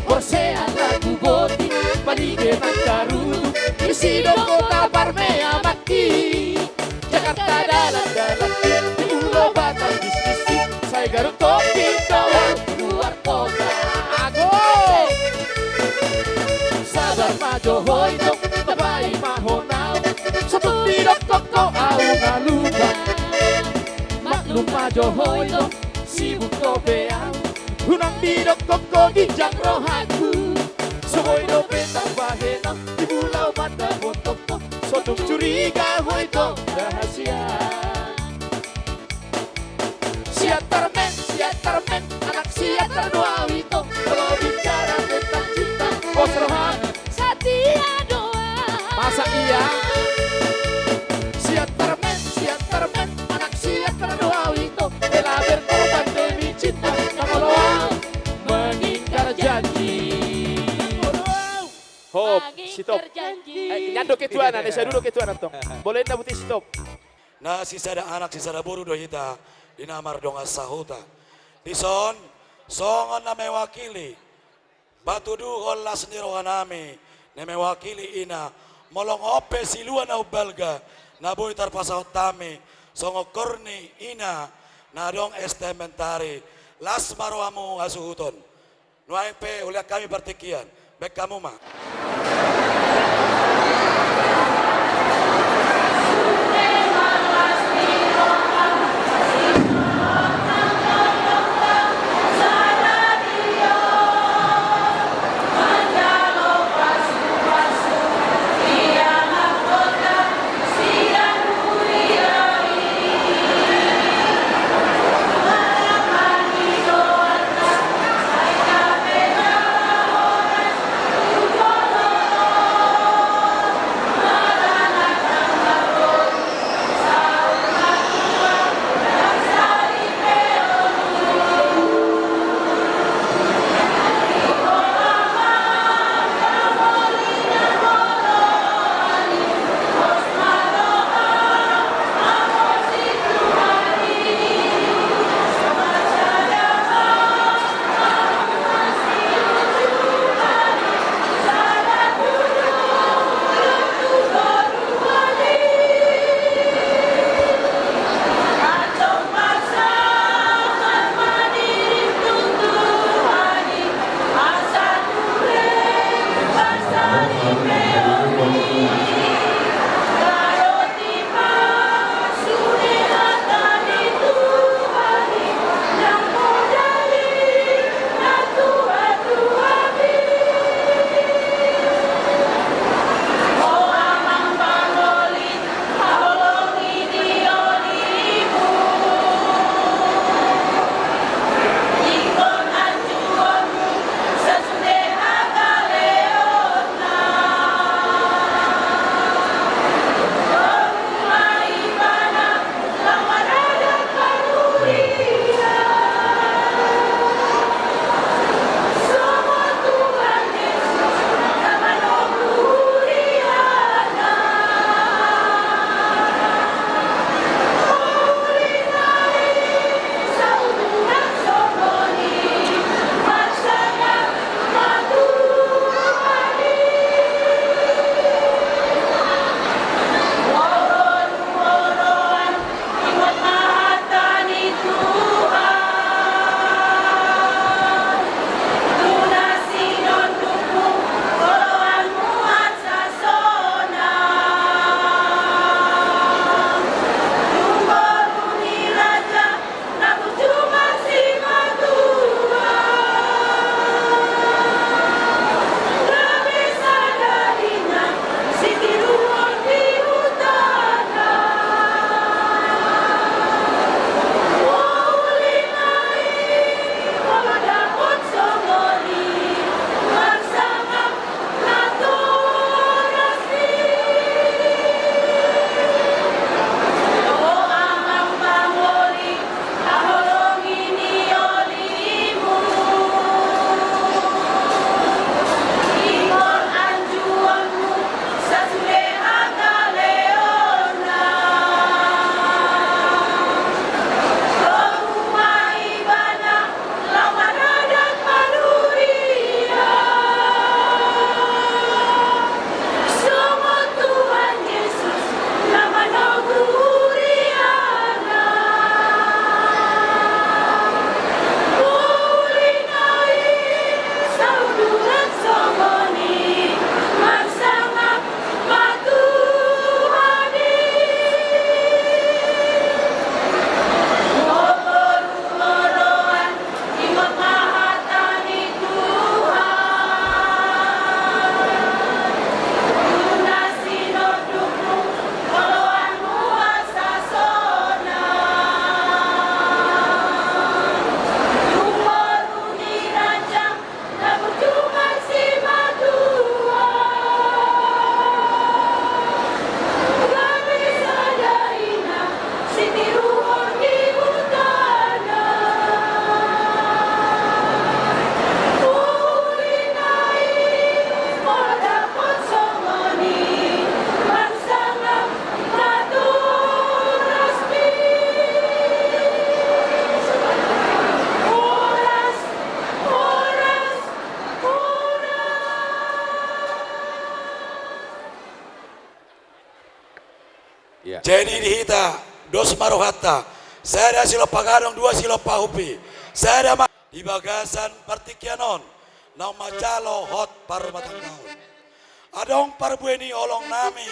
Borsea lagu boti, palige mandaru, isi kota Parmea maki. Jakarta dalam, di Pulau Batam bisnis, saya Garut topi tawar luar kota. Ago! Sabar majo hoito, tabai mahonao, satu bidok toko au ngalupa. Maklum majo hoito, sibuk tobeau, unang bidok toko ginjang rohaku. Semoy dope tambahena, di Pulau Mata Botoko, sotung curiga hoito rahasia. Siatarmen, anak siatar doa wito, kalau bicara tentang cinta, bos rohan. Setia doa. Masa iya? Siatarmen, anak siatar doa wito, bela berkorban demi cinta, namoloa meningkar janji. Hop, stop. Nyandok ketuanan, saya duduk ketuanan tong. Boleh na buti stop. Na sisada anak sisada buru dohita dinamar donga sahuta. Dison songon na mewakili batu duhol las nirohanami na mewakili ina molong ope siluan au belga na boy tarpasahot tami songo korni ina na dong estementari las maroamu asuhuton. Nuai pe uliak kami bertikian. Baik kamu mah. Jadi dihita, dos marohata, saya silo pagadong dua silo pahupi, saya di bagasan partikianon, nang majalo hot parumatang tahun. Adong parbueni olong nami,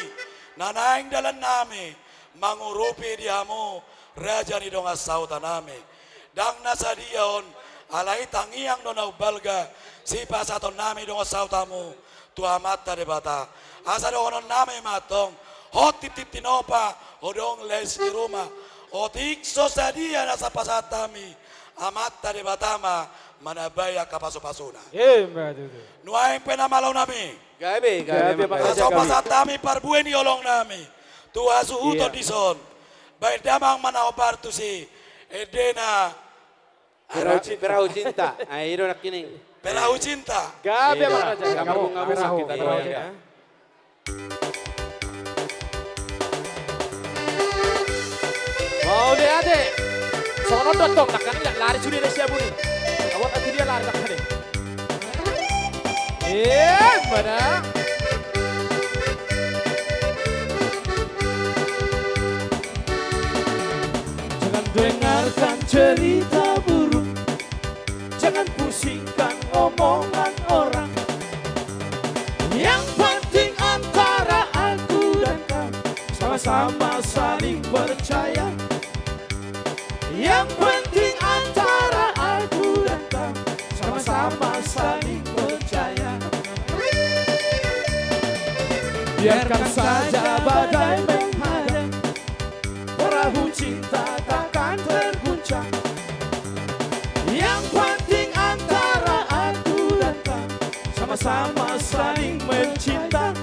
nanaing dalan nami, mangurupi diamu, raja ni donga sauta nami. Dang nasadion, alai tangiang donau balga, si pasaton nami donga sautamu, tua mata debata, asa dongonon nami matong, hot tip tinopa, odong les di rumah, otik sosadia nasa pasatami, amata de batama, manabaya kapaso-pasuna. Nuaing penamalaw nami. Gabi. Aso pasatami parbueni olong nami. Tuha suhuto dison. Baik damang manaobar tu si Edena. Perahu cinta. Ayo nak kini. Perahu cinta. Gabi apa aja. Kamu kita doain ya. Mau deh ade, sono dotong nak kan lari sudah deh siapa nih? Awak tadi dia lari nak kan? Mana? Jangan dengarkan cerita buruk, jangan pusingkan omongan orang yang sama-sama saling percaya. Yang penting antara aku dan kau sama-sama saling percaya. Biarkan saja badai menghadang, perahu cinta takkan terguncang. Yang penting antara aku dan kau sama-sama saling mencinta.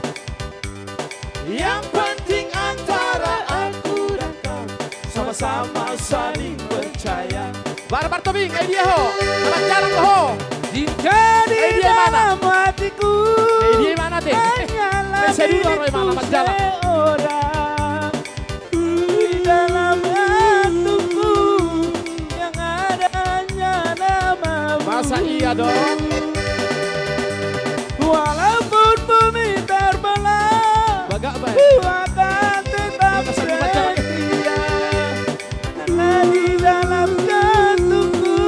Yang penting antara aku dan kau sama-sama saling percaya. Barbar tobing, dia ho, anak jarang ho. Jadi dalam hatiku Dia mana deh? Saya dulu orang mana mas jalan. Di dalam hatiku yang adanya namamu. Masa iya dong? Walaupun bumi terbelah, Bagak baik. ku akan tetap setia. Karena di dalam jantungku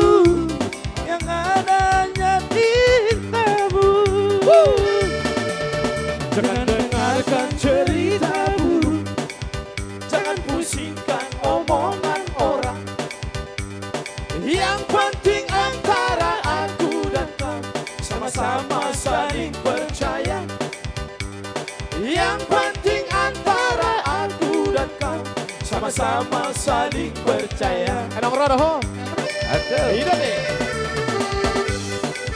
yang adanya cintamu. Jangan dengarkan cerita buruk, jangan pusingkan omongan orang. Yang penting antara aku dan kau sama-sama saling percaya. Yang penting antara aku dan kau sama-sama saling percaya. Enong rodo ho. Ada. Hidup nih.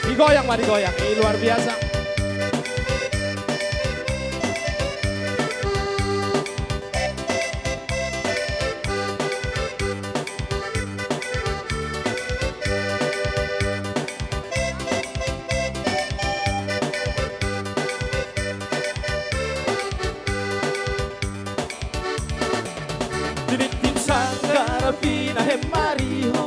Digoyang mah digoyang. Ini luar biasa. Dinitin sangkara pinahemariho,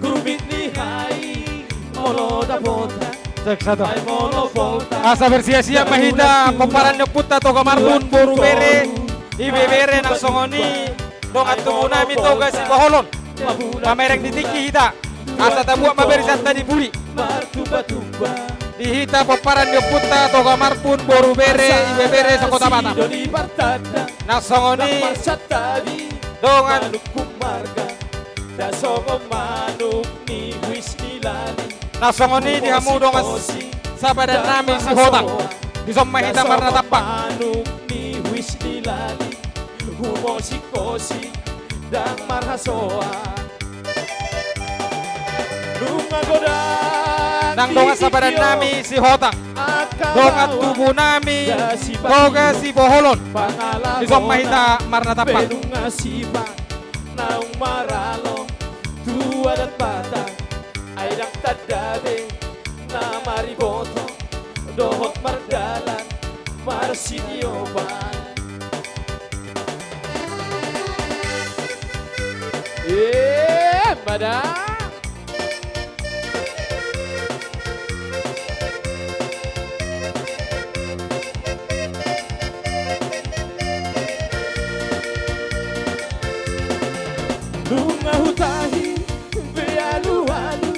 grumit ni hai, moloda bota. Ay monopolta. Asa bersia-sia mahita komparan nyeput atau kamarbun boru bere ibebere nang songoni dong atumu nami toga si boholon pamereng ditiki hita asa tabuak maberisan tadi buli di hita komparan nyeput atau kamarpun boru bere ibebere sa kota Batam nang songoni dong nasongoni di hamu dong sabadan nami si hotang bisa mahita marna tapak Ni wis dilali, humo si kosi dan marhasoa. Lunga goda nang donga sabadan nami si hotang donga tubuh nami toga si boholon bisa mahita marna tapak Penunga sipa naung maralo tua dan batang airang tadabe na mariboto dohot mardalan marsinioban. Badang Lunga hutahi bealu-alu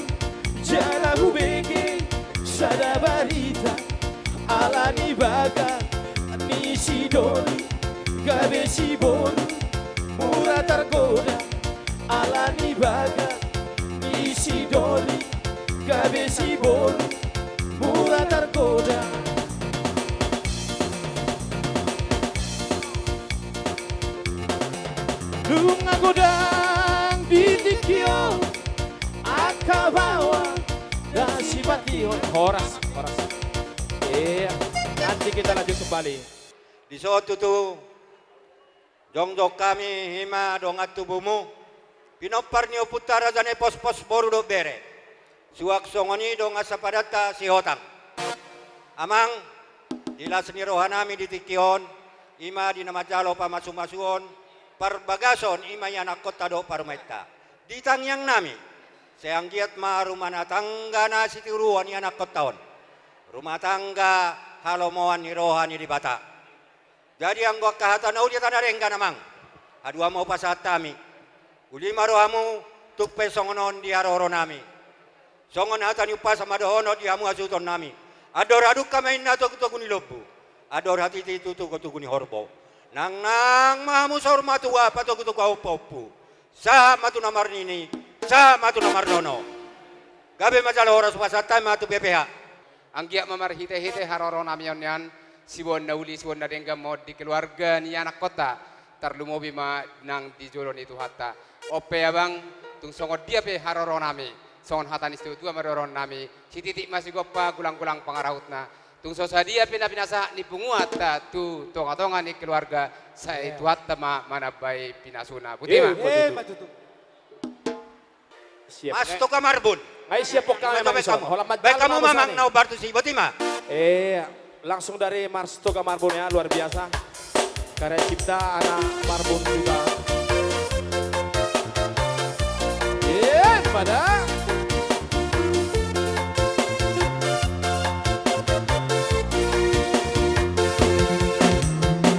jara hubege sada barita alani baga ni sidoli gabe si boru murah tergoda alani baga ni sidoli gabe si boru murah tergoda. Lunga godang ditikio akabawa dasi bation horas. Iya, nanti kita lanjut kembali. Di suatu tu jongjok kami hima dongat tubuhmu pinopar niyo putara jane pos-pos boru do bere suak songoni donga sapadata si hotang amang dila seni rohanami ditikion ima di nama jalo pamasu-masuon parbagason ima yanak kota do parmeta ditang yang nami seang giat ma rumah tangga nasi tiruan yanak kotaon rumah tangga halomoan ni rohani di bata. Jadi ang gua kahatan au dia tanah rengga namang. Adua mau pasat tami. Uli marohamu tuk pesongonon di aroro nami. Songon hatan yupa sama dohono di hamu asuton nami. Ador aduk kamain nato kuto kuni lobu. Ador hati itu tu kuto kuni horbo. Nang mahamusor matua patukutu kau popu. Sa matu namar nini, sa matu namar nono. Gabe majalo horas pasata matu BPH. Anggia mamar hite-hite haroro namion yan, siwon na uli, siwon na dengga mod di keluarga ni anak kota, tarlumobi ma nang di jolon itu hatta. Ope abang, tung songot dia pe haroro nami, songon hatanis tu tua maroron nami, si titik masih gopa gulang-gulang pangarautna. Tung sosa dia pina-pinasa ni punguata tu tonga-tonga ni keluarga, saya itu hatta mana bayi pinasuna. Butima. Mas toka marbun. Ay siya po kami Ma'am. Baik kamu mamang nau bartu si Botima. Langsung dari Mars Toga Marbun ya, luar biasa. Karya cipta anak Marbun juga. Pada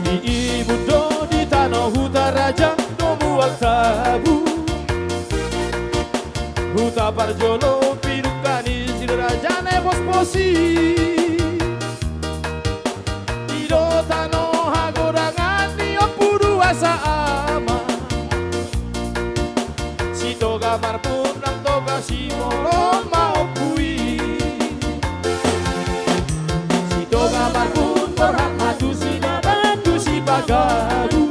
di ibu do di tanah huta raja nomual tabu. Huta parjolo pirukani sirajane posposi Ido tano hagorangan ni opuru asa ama Si toga marpun lang toga si moron maupui Si toga marpun berhak maju si nabantu si bagabu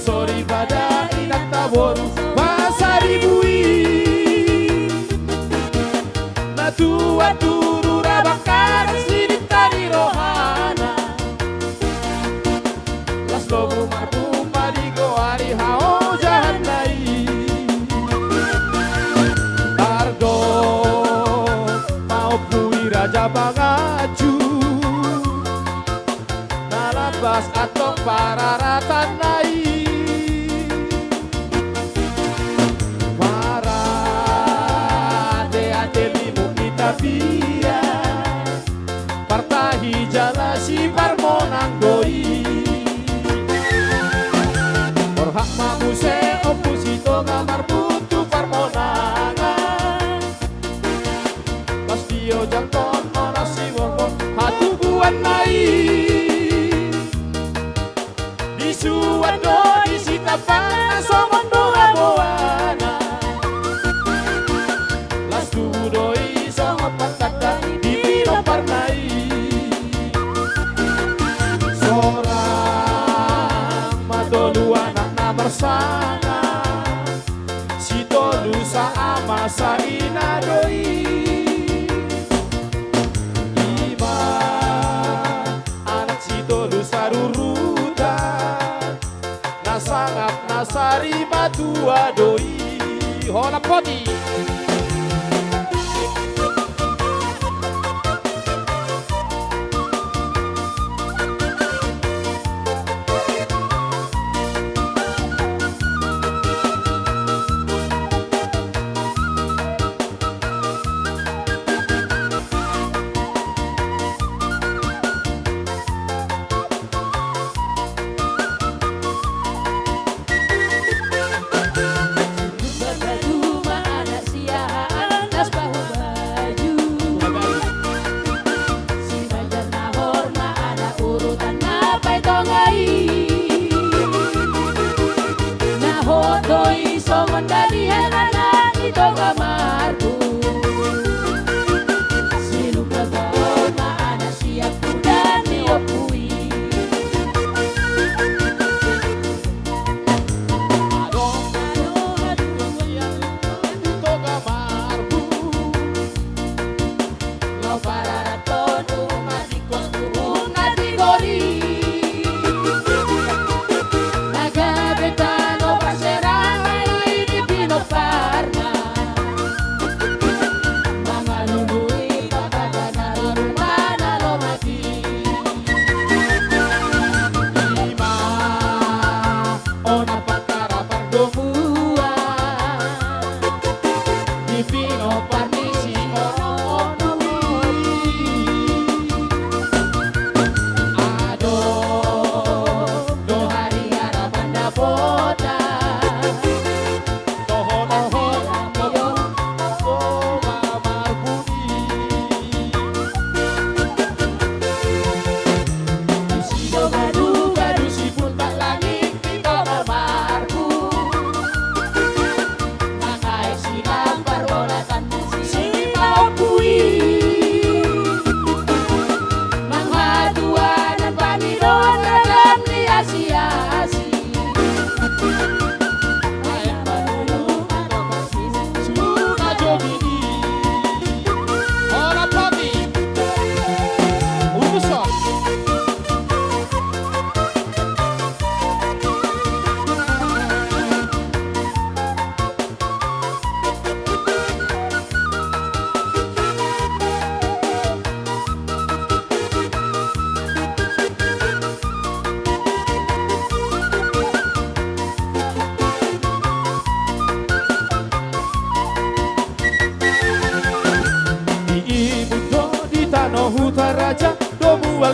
Sorry pada inak taboru Pasaribui Natua turu rabakar sinitani rohana Las lobo marpu maligo ari hao jahanai Tardo mau pui raja bangaju Nalabas atong pararatan nai Via partahi jala si parmonang doi Orhak mamuse opusito ngamar putu parmonangan Pas dio jangkon monasi wongkon hatu buan nai Disuan doi si tapana somon doa boana Las tubu doi patata di piro parnai Seorang madolu anak na bersana Si tolu sa ama sa inadoi Ima anak si tolu sa rurutan Nasangap nasari batu adoi Hola poti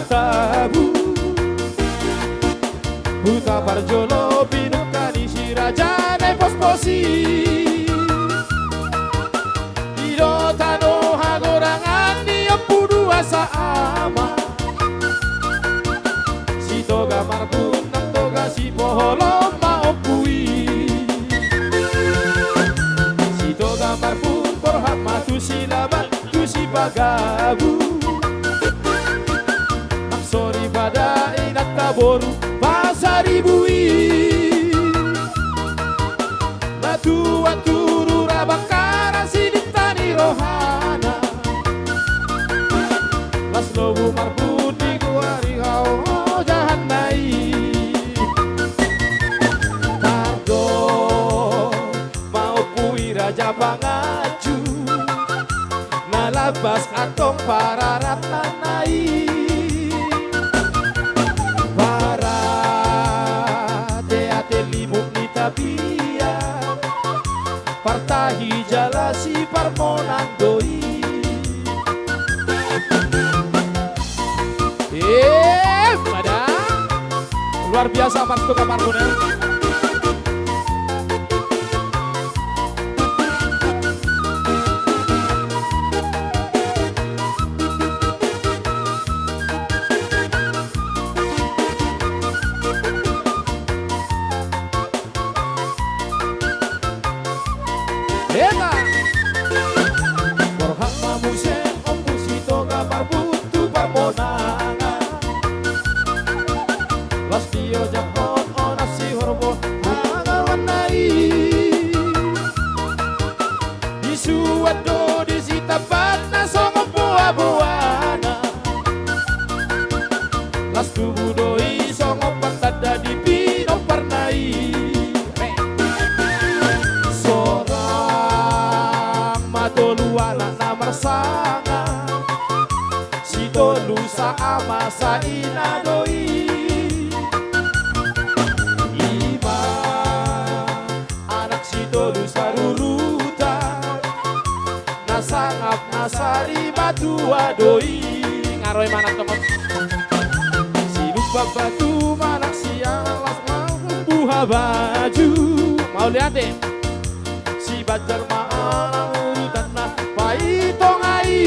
tabu Huta Parjolo pinukani si raja ne posposi Ido tano hagorangan ni empudu asa ama Si toga marbun nang toga si poholo maopui Si toga marbun porhat matu si laban tu si bagabu Maksori pada inat taboru pasari bui Batu aturu rabakara siditani rohana Las lobu marbudi kuari hau jahanai Tardo mau pui raja pangaju Nalabas atong para ratanai Para teate limuk ni tapia Partahi jalasi parmonang doi pada luar biasa Marto Kamarmona Eka Borhak mamusen omusito gambar butu pamonangan Las dio jakon onasi horbo hangawanai Disuado disitapat na songo buah-buahana Las tubudoi songo patada di pino parnai Toluana na marsanga Si tolu sa ama sa inadoi Ima anak si tolu sa rurutan Nasangap nasari batu adoi Ngaroy manak teman Si lupa batu manak siang las mau buha baju Mau lihat deh Si bajar ma'alang Paitong ai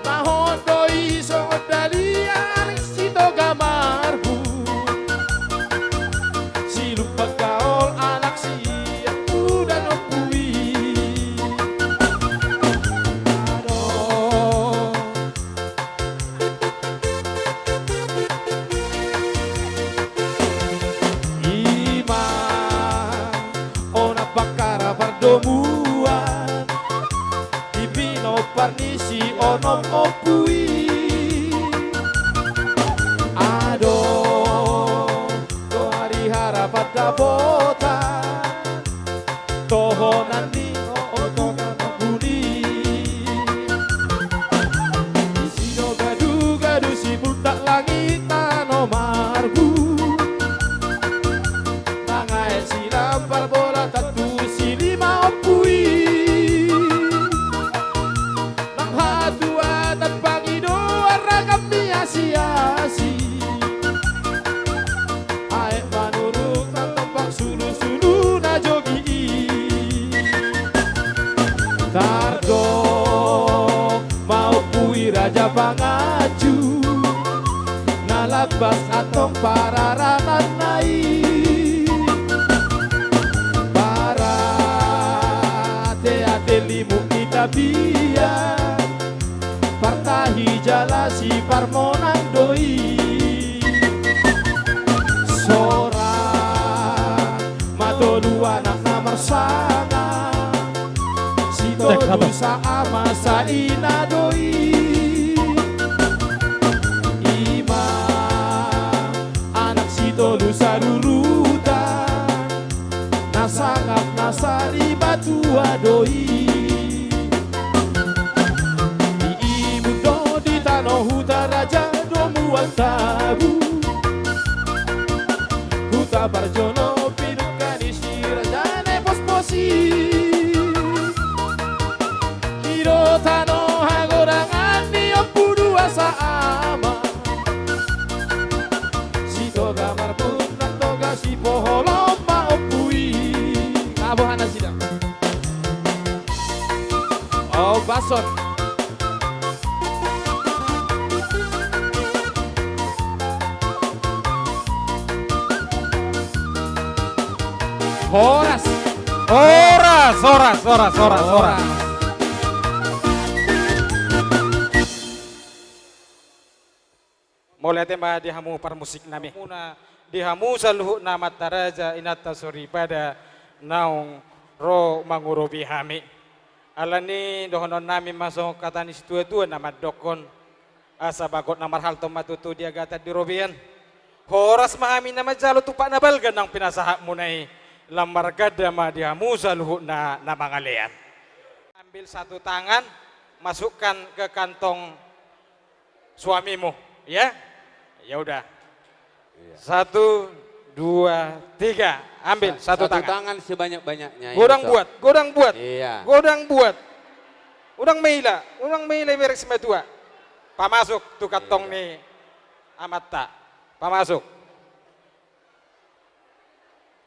Nahodoi sodalian si toga marbu Si lupa gaul anak si aku dan opui Aduh Ima Ona bakara pardomuan Dipino parnisi onom opui Ado Tohari harapat dabota Toho nandi otoka nabuni Isino gadu-gadu si budak langit tano marbu Nangai silam parbola tatu si lima opui Nang hatua dan pangido ragam biasi-asi Aek manuruk dan tempat sulu-sulu na jogi Tardo mau pui raja pangaju Nalabas atong para ranan nai Limu kita biar Partahi jalasi parmonang doi Sora Matolu anak namar sana Si tolu sa ama sa ina doi Ima Anak si tolu sa rurutan Nasangap nasari batu adoi Huta raja domuan tabu Huta Parjono pinukani si raja ne posposi Hiro tano hagorangan ni opuru Dison. Horas. Horas. Mulai tema dihamu permusik nami. Muna dihamu saluhu nama taraja inata suri pada naung ro mangurubi hami. Alani dohonon nami masuk kata ni situa nama dokon. Asa bagot namar hal tomatutu dia gata di robian. Horas mahami nama jalo tupak nabal ganang pinasahak munai. Lamar gada ma dihamu saluhu na mangalean. Ambil satu tangan, masukkan ke kantong suamimu, ya. Ya udah. 1, 2, 3. Ambil satu tangan sebanyak-banyaknya. Godang buat. Iya. Godang buat. Udang meila merek semetua. Pamasuk tu katong ni amata. Pamasuk.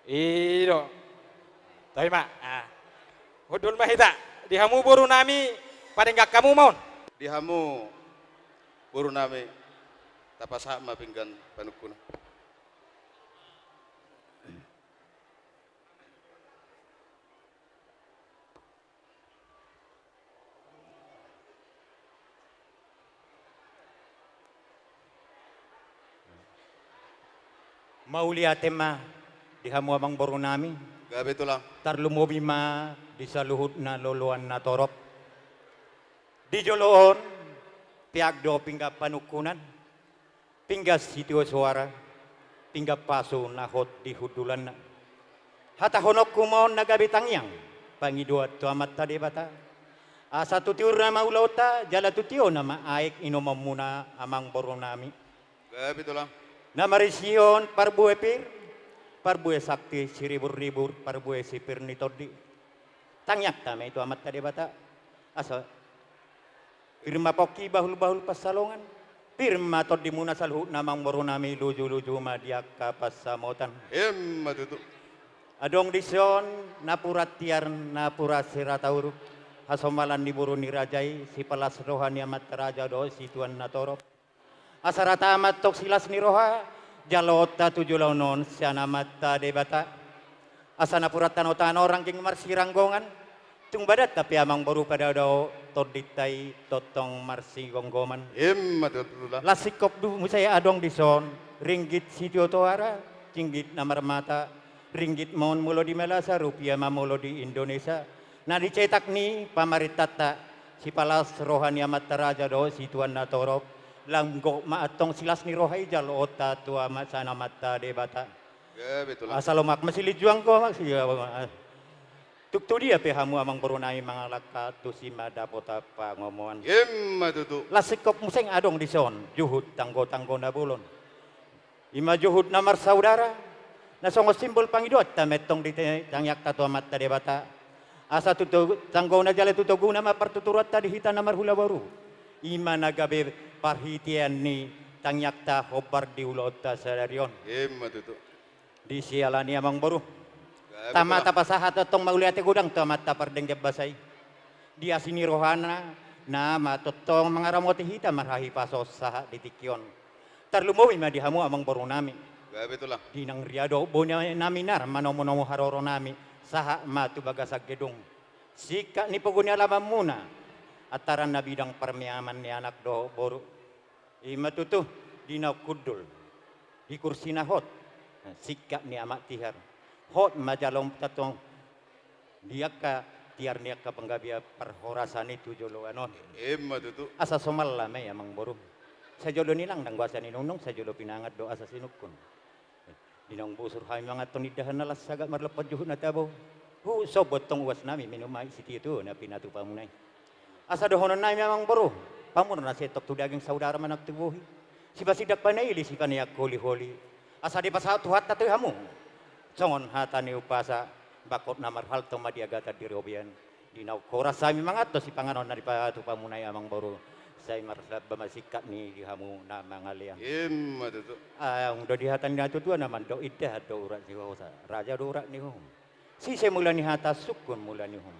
Iyo. Tapi mak. Hudul mahita. Dihamu buru nami pada enggak kamu mau. Dihamu buru nami tapasak mapinggan panukuna. Mauli atema dihamu amang boru nami. Gabi tulang. Tarlumobi ma di saluhut na loluan na torop. Di joloon piagdo pingga panukunan. Pingga sitio suara. Pingga paso na hot di hudulan na. Hata honok kumon na gabi tangyang. Pangiduat tu amat tadi bata. Asa tutiur na maulota jala tutio na maaik inomam muna amang boru nami. Gabi tulang. Namarisyon parbue pir, parbue sakti siribur-ribur, parbue sipir nitodi. Tangyak tama itu amat tadi bata. Asa firma poki bahul-bahul pasalongan. Firma todi muna salhu namang boru nami luju-luju madiaka pasamotan. Matutu. Adong dison napurat tiar napura siratauru. Hasomalan di buru ni rajai si palas rohani amat raja do si tuan natorop. Asarata amat tok silas ni roha jalota tujuh launon siana mata debata asana puratan otan orang king marsi ranggongan tung badat tapi amang baru pada do toditai totong marsi gonggoman lasikop du musaya adong dison ringgit sitio toara cinggit namar mata ringgit mon mulo di Melasa rupiah mamulo di Indonesia nah dicetak ni pamaritata si palas rohani amat raja do si tuan natorop langgo maatong silas ni rohai jalo ota tua masana mata debata. Ya betul. Asalomak masih lijuang ko masih tuktu dia pehamu amang berunai mangalaka tu si madapota pangomongan. Matutu. Lasikop museng adong dison juhud tanggo na bulon. Ima juhud namar saudara. Nasongo simbol pangidot tametong di tangyak tatua mata debata. Asa tutu tanggo na jale tutugu nama partuturat tadi hita namar hula baru. Ima nagabe parhitian ni tangyakta hobar di ulota sadarion. Matutu. Di sialani amang baru. Tama tapasahat atong mauliate gudang tama tapardeng basay. Dia sini rohana nama totong mangaramoti hita marhahi pasos saha di tikyon. Tarlumowi ma dihamu amang baru nami. Gabi tulang. Dinang riado bonya naminar manomo haroro nami saha matu bagasag gedung. Sika ni pugunya alam muna. Ataran na bidang permiaman ni anak do boru. Ima tutu dina kudul. Di kursi na hot. Sikap ni amak tihar. Hot majalom tatong. Dia ka tiar niya ka penggabia perhorasan itu jolo anon. Ima tutu. Asa somal lamay amang boru. Sa jolo nilang nang guasa ni nunong sa jolo pinangat do asa sinukun. Dinang busur hay mga tonidahan nalas sagat marlepad juhud na tabo. Hu sobot tong uwas nami minumay siti itu na pinatupa munay. Asa dohonon na memang baru. Pamur na setok tu daging saudara manak tubuhi. Si basidak panaili si paniak holi-holi. Asa di pasal tuhat tatu hamu. Songon hata ni upasa bakot na marhal to madiagata di robian. Dinaw koras sami mangato si panganon na di patu pamunay amang baru. Say marsad bamasikat ni hamu na mangalian. Matutu. Ang do dihatan ni atu tua naman do idah do urat si hosa. Raja do urat ni hum. Si saya mula ni hata sukun mula ni hum.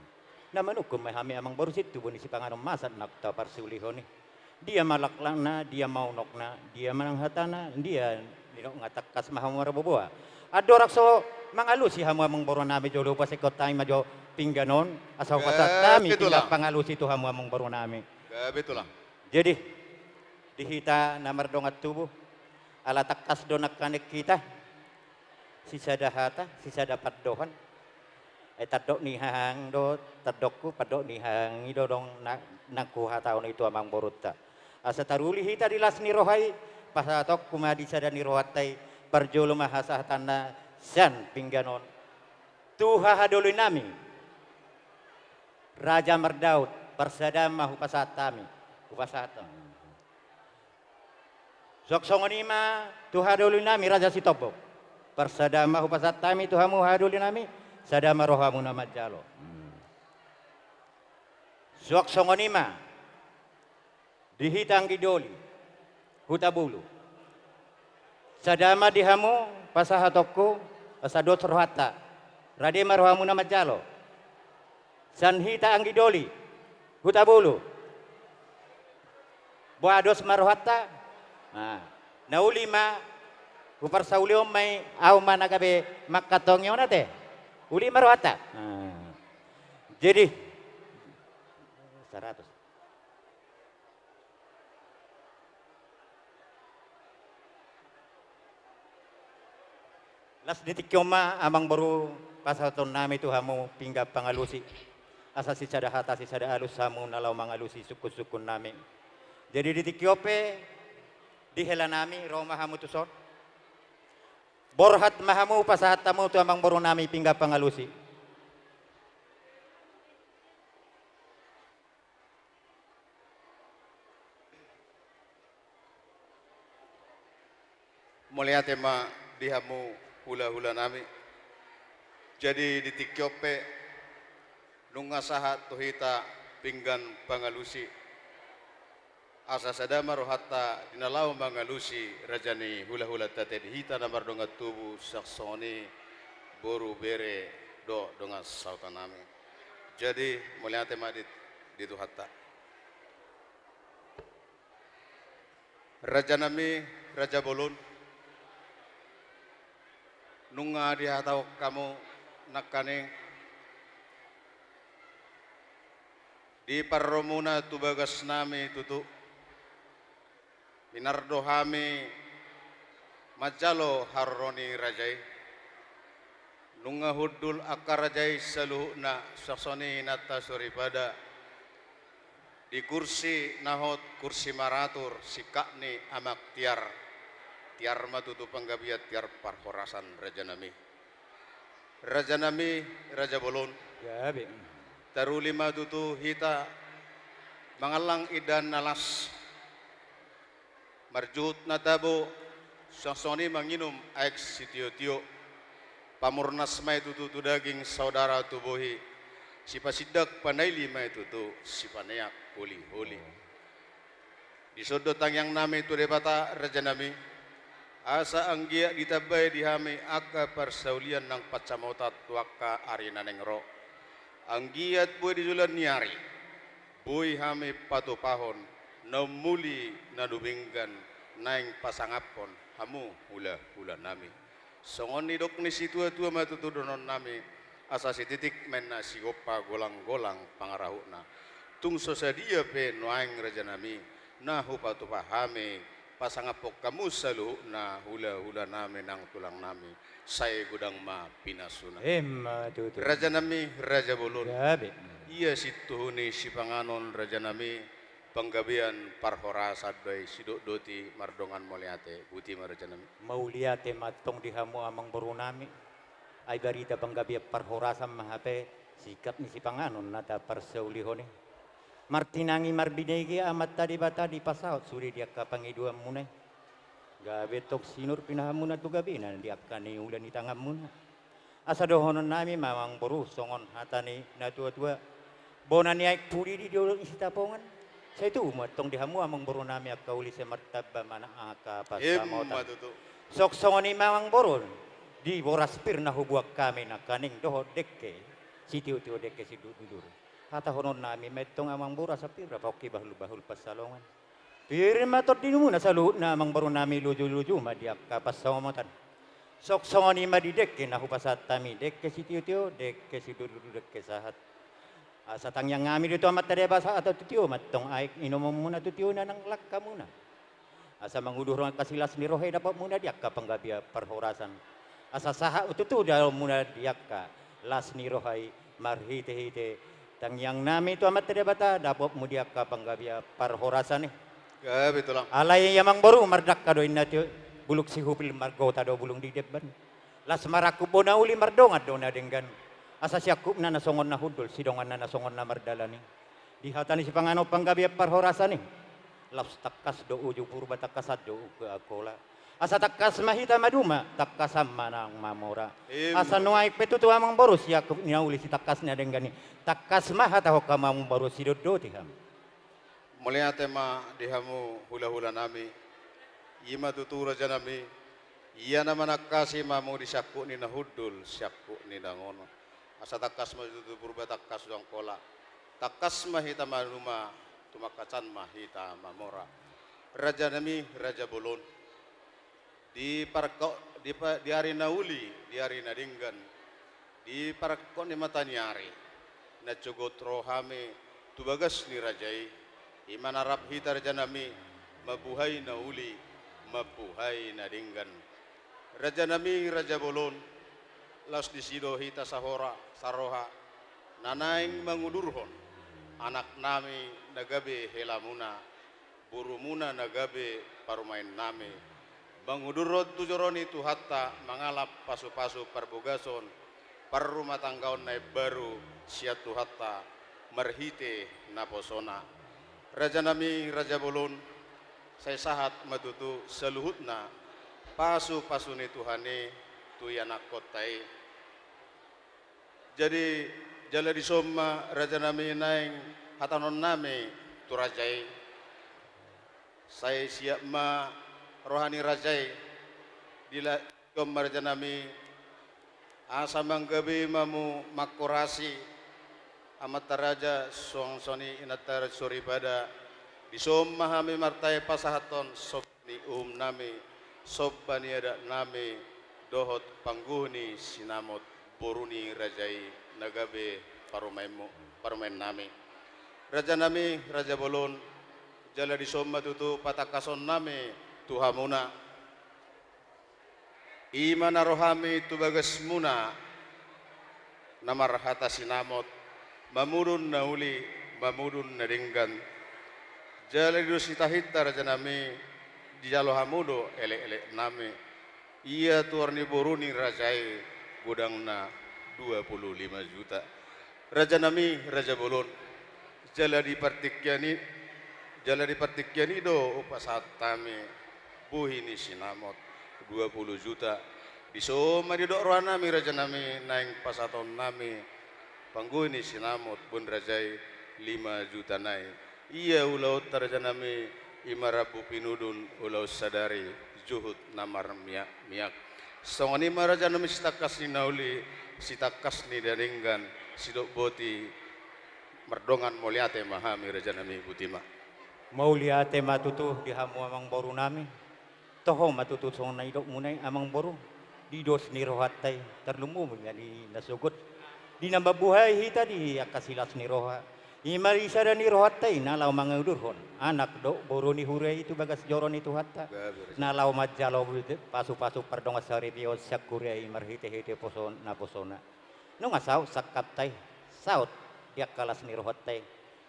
Naman hukum may hami amang baru situ buni si panganom masat nak tapar sulihoni. Dia malaklang na, dia maunok na, dia mananghatana, dia ngatakas mahamara boboa. Adorak so mangalusi hamu amang baru nami jolo pas ikot tayo majo pingganon asaw pasat tami tinggal pangalusi tu hamu amang baru nami. Betul lah. Jadi dihita namar dongat tubuh ala takas donak kanek kita sisa dahata sisa dapat dohan tadok nihang do tadokku padok nihang ido dong naku hataon itu amang boruta asa taruli hita dilas ni rohai pasatok kumadi sada ni rohatai parjolo mahasah tanah san pingganon tuha hadului nami Raja Merdaud persadama hupasatami hupasatami sok songonima tuha hadului nami Raja Sitobo persadama hupasatami tuhamu hadului nami sadama rohamu nama jalo. Sok songonima dihitang gidoli hutabulu. Sadama dihamu pasahatokku asadot rohata. Radema rohamu nama jalo. Sanhita anggidoli hutabulu. Boados marohata. Nah, naulima uparsauliom may au managabe makatong yon ate. Uli marwata. Jadi 100. Las detik koma amang baru pasaton nami tu hamu pingga pangalusi. Asa si sada hata si sada alus hamu nalau mangalusi suku-sukun nami. Jadi detik kiope dihela nami roma hamu tu son. Borhat mahamu pasahat tamu tu amang baru nami pingga pangalusi. Mulia tema dihamu hula-hula nami. Jadi di tikyope nunga sahat tuhita pinggan pangalusi. Asa sadama rohata dinalau mangalusi rajani hula-hula tate dihita namar dongat tubuh saksoni boru bere do dongat sautanami. Jadi mulia tema di tuhata. Raja nami Raja Bolon nunga dihatau kamu nakaning di parromuna tu bagas nami tutu Inardo hami majalo harroni rajai nunga hudul akar rajai seluhna saksoni nata suripada di kursi nahot kursi maratur sikakni amak tiar matutu panggabiat tiar parhorasan Raja nami Raja Bolon taruli matutu hita mangalang idan nalas marjut natabo saksoni manginum aek sitio-tio pamurnas mai tutu tu daging saudara tubuhi si pasidak panaili mai tutu si paneak holi di sodotang yang nami tu debata Raja nami asa anggia ditabay dihami aga persaulian ng patsamotat tuaka arina nengro anggiat buhay dijulan niari buhay hami patupahon namuli nadubinggan naing pasangapon hamu hula nami songon ni dok ni situa-tua matutudonon nami asa si titik men na sigopa golang-golang pangarahuna tungso sadia pe noaing Raja nami na hupatupahami pasangapok kamu salu na hula nami nang tulang nami saya gudang ma pinasuna Raja nami Raja Bolon iya situhuni si panganon Raja nami panggabian parhora sadai sidok doti mardongan moliate buti Raja nami mauliate matong dihamu amang baru nami ay barita panggabia parhora sama hape sikap ni si panganon nata parsaulihoni martinangi marbinegi amat tadi bata di pasaut suri dia kapangiduan munai gabe tok sinur pinahamu na tu gabina dia kani ulan di tangan muna asa dohonon nami mamang boru songon hatani na tua-tua bonani ay puri di diolong isi tapongan saya itu matong dihamu amang boru nami akauli semartaba mana aka pasamota sok songoni mamang boru di boras pir na hubuak kami na kaning doho dekke si tiu-tiu dekke si dudur Kata honon nami metong amang bura sa pira pauki bahul-bahul pasalongan. Pirin matot di muna sa luhut na amang baru nami luju-luju madiak kapas sawamatan. Sok songoni madidek ke nahu pasat tami dek ke si tiu-tiu dek ke si dulu dek ke sahat. Asa tangyang ngami dito amat tade basa atau tiu matong aik inom muna tiu na nang lakka muna. Asa manguduh ruang kasilas ni rohe dapat muna diak ka panggabia perhorasan. Asa saha ututu dalam muna diak ka las ni rohai marhite-hite. Tangyang nami itu amat tade bata dapat mudiak ka panggabia perhorasan ni. Ya betul lang. Alay yamang baru mardak kadoin na tiu. Buluk si hupil margo tado bulung di depan. Las maraku bona uli mardongat dona denggan. Asa siakup na nasongon na hudul, sidongan na nasongon na mardalani. Dihatani si pangano panggabi parhorasa ni. Laps takas do uju purba takasad do ke akola. Asa takas mahita maduma, takasam manang mamora. Asa nuai petutu amang baru siakup ni uli si takasnya denggan ni. Takas mahata hoka mamang baru si dodo tiham. Mulai tema dihamu hula-hula nami. Ima tutu raja nami, iya nama nakasi mamu disyaku ni nahudul, syaku ni nangono. Asa takas majutu purba takas dong kola, takas mahita manuma, tumakacan mahita mamora. Raja nami, raja bolon. Di parko, di hari nauli, di hari nadinggan, di parko ni matanyari. Na cugot rohame, tubagas ni rajai. Iman Arab hita raja nami, mabuhay nauli. Mabuhay na dinggan. Raja nami, Raja Bolon, las disido hita sahora, saroha, nanaing mangudurhon, anak nami nagabe helamuna, burumuna nagabe parumain nami, mangudurot tujoroni tu hatta, mangalap pasu-pasu parbogason, parrumah tanggaon nai baru, siatu hatta, marhite naposona. Raja nami, Raja Bolon, saya sahat matutu seluhutna pasu-pasu ni Tuhane tu anak kotai. Jadi jala di soma raja nami naing hatanon nami tu rajai. Saya siap ma rohani rajai dila kom raja nami asa manggabi mamu makorasi amat raja song soni inatar suri pada Disom mahami martai pasahaton sob ni nami sob baniada nami dohot pangguhni sinamot boruni rajai nagabe parumain nami. Raja nami, Raja Bolon, jala disom matutu patakason nami tuhamuna. Imana rohami tubagas muna namar hata sinamot mamudun nauli mamudun nadinggan. Jala dusita hita raja nami di jalo hamudo elek-elek nami. Ia tuarni boruni rajai gudangna 25 juta. Raja nami, Raja Bolon, jala di partikiani do upasat tami buhini sinamot 20 juta. Disoma di dok rohan nami raja nami naing pasaton nami pangguhini sinamot bun rajai 5 juta naik. Iya ulau taraja nami imarabu pinudun ulau sadari juhud namar miak. Songoni maraja nami sitakas ni nauli sitakas ni daringgan sidok boti merdongan moliate mahami raja nami butima. Mauliate matutu dihamu amang boru nami. Toho matutu song naidok munay amang boru. Didos ni rohatay terlumu di nasugot. Di nambabuhay hita di akasilas ni roha. Imarisa dan ni rohatay nalaw mga udurhon. Anak do boru ni huray itu bagas joron itu hatta. Nalaw madjalaw pasu-pasu pardongas sa review sa kuray marhite-hite poson na posona. Nung asaw sakaptay saut diak kalas ni rohatay.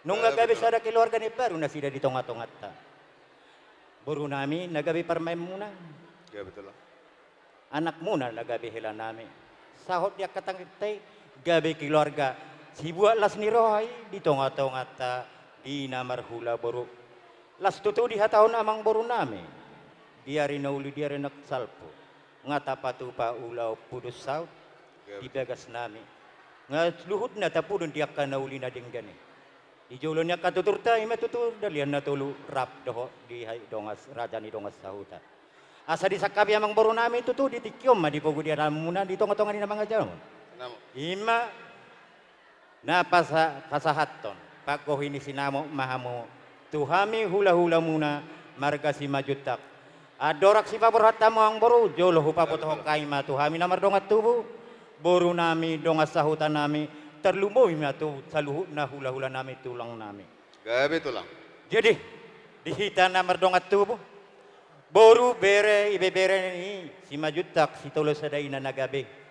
Nung nagabi sa keluarga ni baru na sida ditonga-tongat ta. Boru nami nagabi parmay muna. Ya betul. Anak muna nagabi hila nami. Sahot diak katangitay gabi keluarga. Si buat las ni rohay di tonga-tongat di namar hula boru. Las tutu di hataon amang boru nami. Diari nauli diari naksalpo. Ngata patupa ulaw pudus saut di bagas nami. Nga luhut na tapudon diak ka nauli na dinggani. Di jolo niya katutur tayo matutur dalian na tulu rap doho di dongas raja ni dongas sahuta. Asa di sakabi amang boru nami tutu di tikyom di pogo diara muna di tonga-tonga ni na mga jalo. Ima Na pasahaton, pagkohini sinamo mahamo, tuhami hula-hula muna, marga si majutak. Adorak si paborhata mo ang boru, jolo hupapotoh kaima tuhami na mardongat tubo, boru nami, dongas sahutan nami, terlumoy na tu saluhut na hula-hula nami tulang nami. Gabi tulang. Jadi, dihita na mardongat tubo, boru bere ibebere ni si majutak si tolo sadai na nagabe.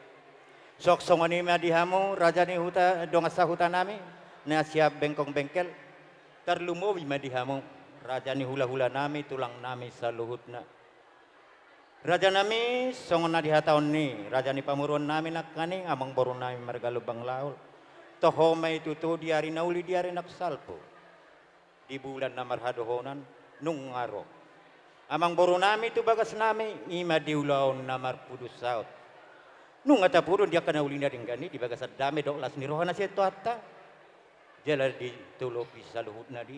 Sok songoni madihamo raja ni huta dongas sahutan nami na siap bengkong bengkel terlumowi madihamo raja ni hula-hula nami tulang nami sa luhut na raja nami songon na dihataon ni raja ni pamuruan nami nakani amang boru nami margalubang laul toho may tutu diari nauli diari naksalpo di bulan na marhadohonan nung ngaro amang boru nami tu bagas nami ima diulaon na marpudus saut nung atapurun dia kena ulina dinggani di bagasat dame dok las ni rohana seto atta jala di tulo bisa luhut nadi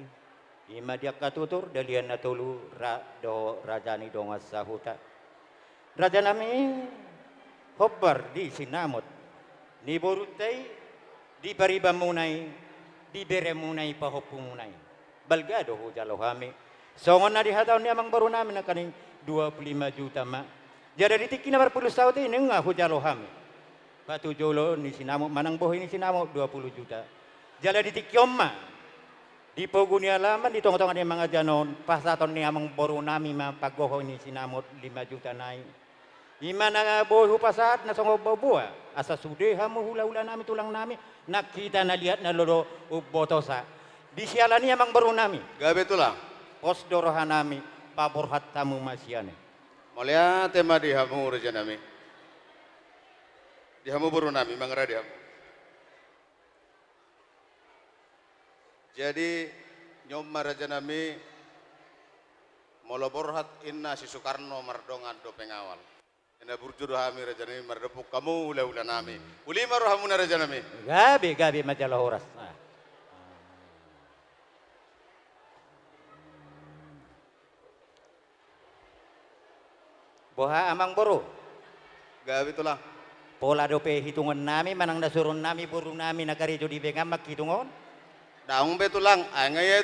ima dia katutur dalian na tulu do rajani dongas sahuta raja nami hobbar di sinamot ni borutai di pariba munai di bere munai pahopu munai balgado ho jalo hami songon na di hataw ni amang baru nami na kaning 25 juta ma jadi ditiki na berpuluh tahun ini nggak hujalo hami. Batu jolo ni sinamo manang boh ini sinamo 20 juta. Jala ditiki omma. Di poguni alaman di tong-tongan yang mga janon pasaton ni amang boru nami ma pagoho ni sinamo 5 juta nai. Ima na boh pasat na songo boboa asa sude hamu hula-hula nami tulang nami nakita na lihat na lolo ubotosa. Di sialani amang boru nami. Gabe tulang. Pos dorohan nami paborhat tamu masiane. Mulia tema dihamu raja nami. Dihamu baru nami mangara dihamu. Jadi nyom raja nami molo borhat inna si Soekarno mardongan do pengawal. Ina burjudo hami raja nami mardepuk kamu ula-ula nami. Uli marohamu na raja nami. Gabi majalah horas. Boha amang boru. Gabi tulang. Pola dope hitungan nami manang nasurun nami boru nami nakarejo di bengam mak hitungon. Daung betulang, ngaya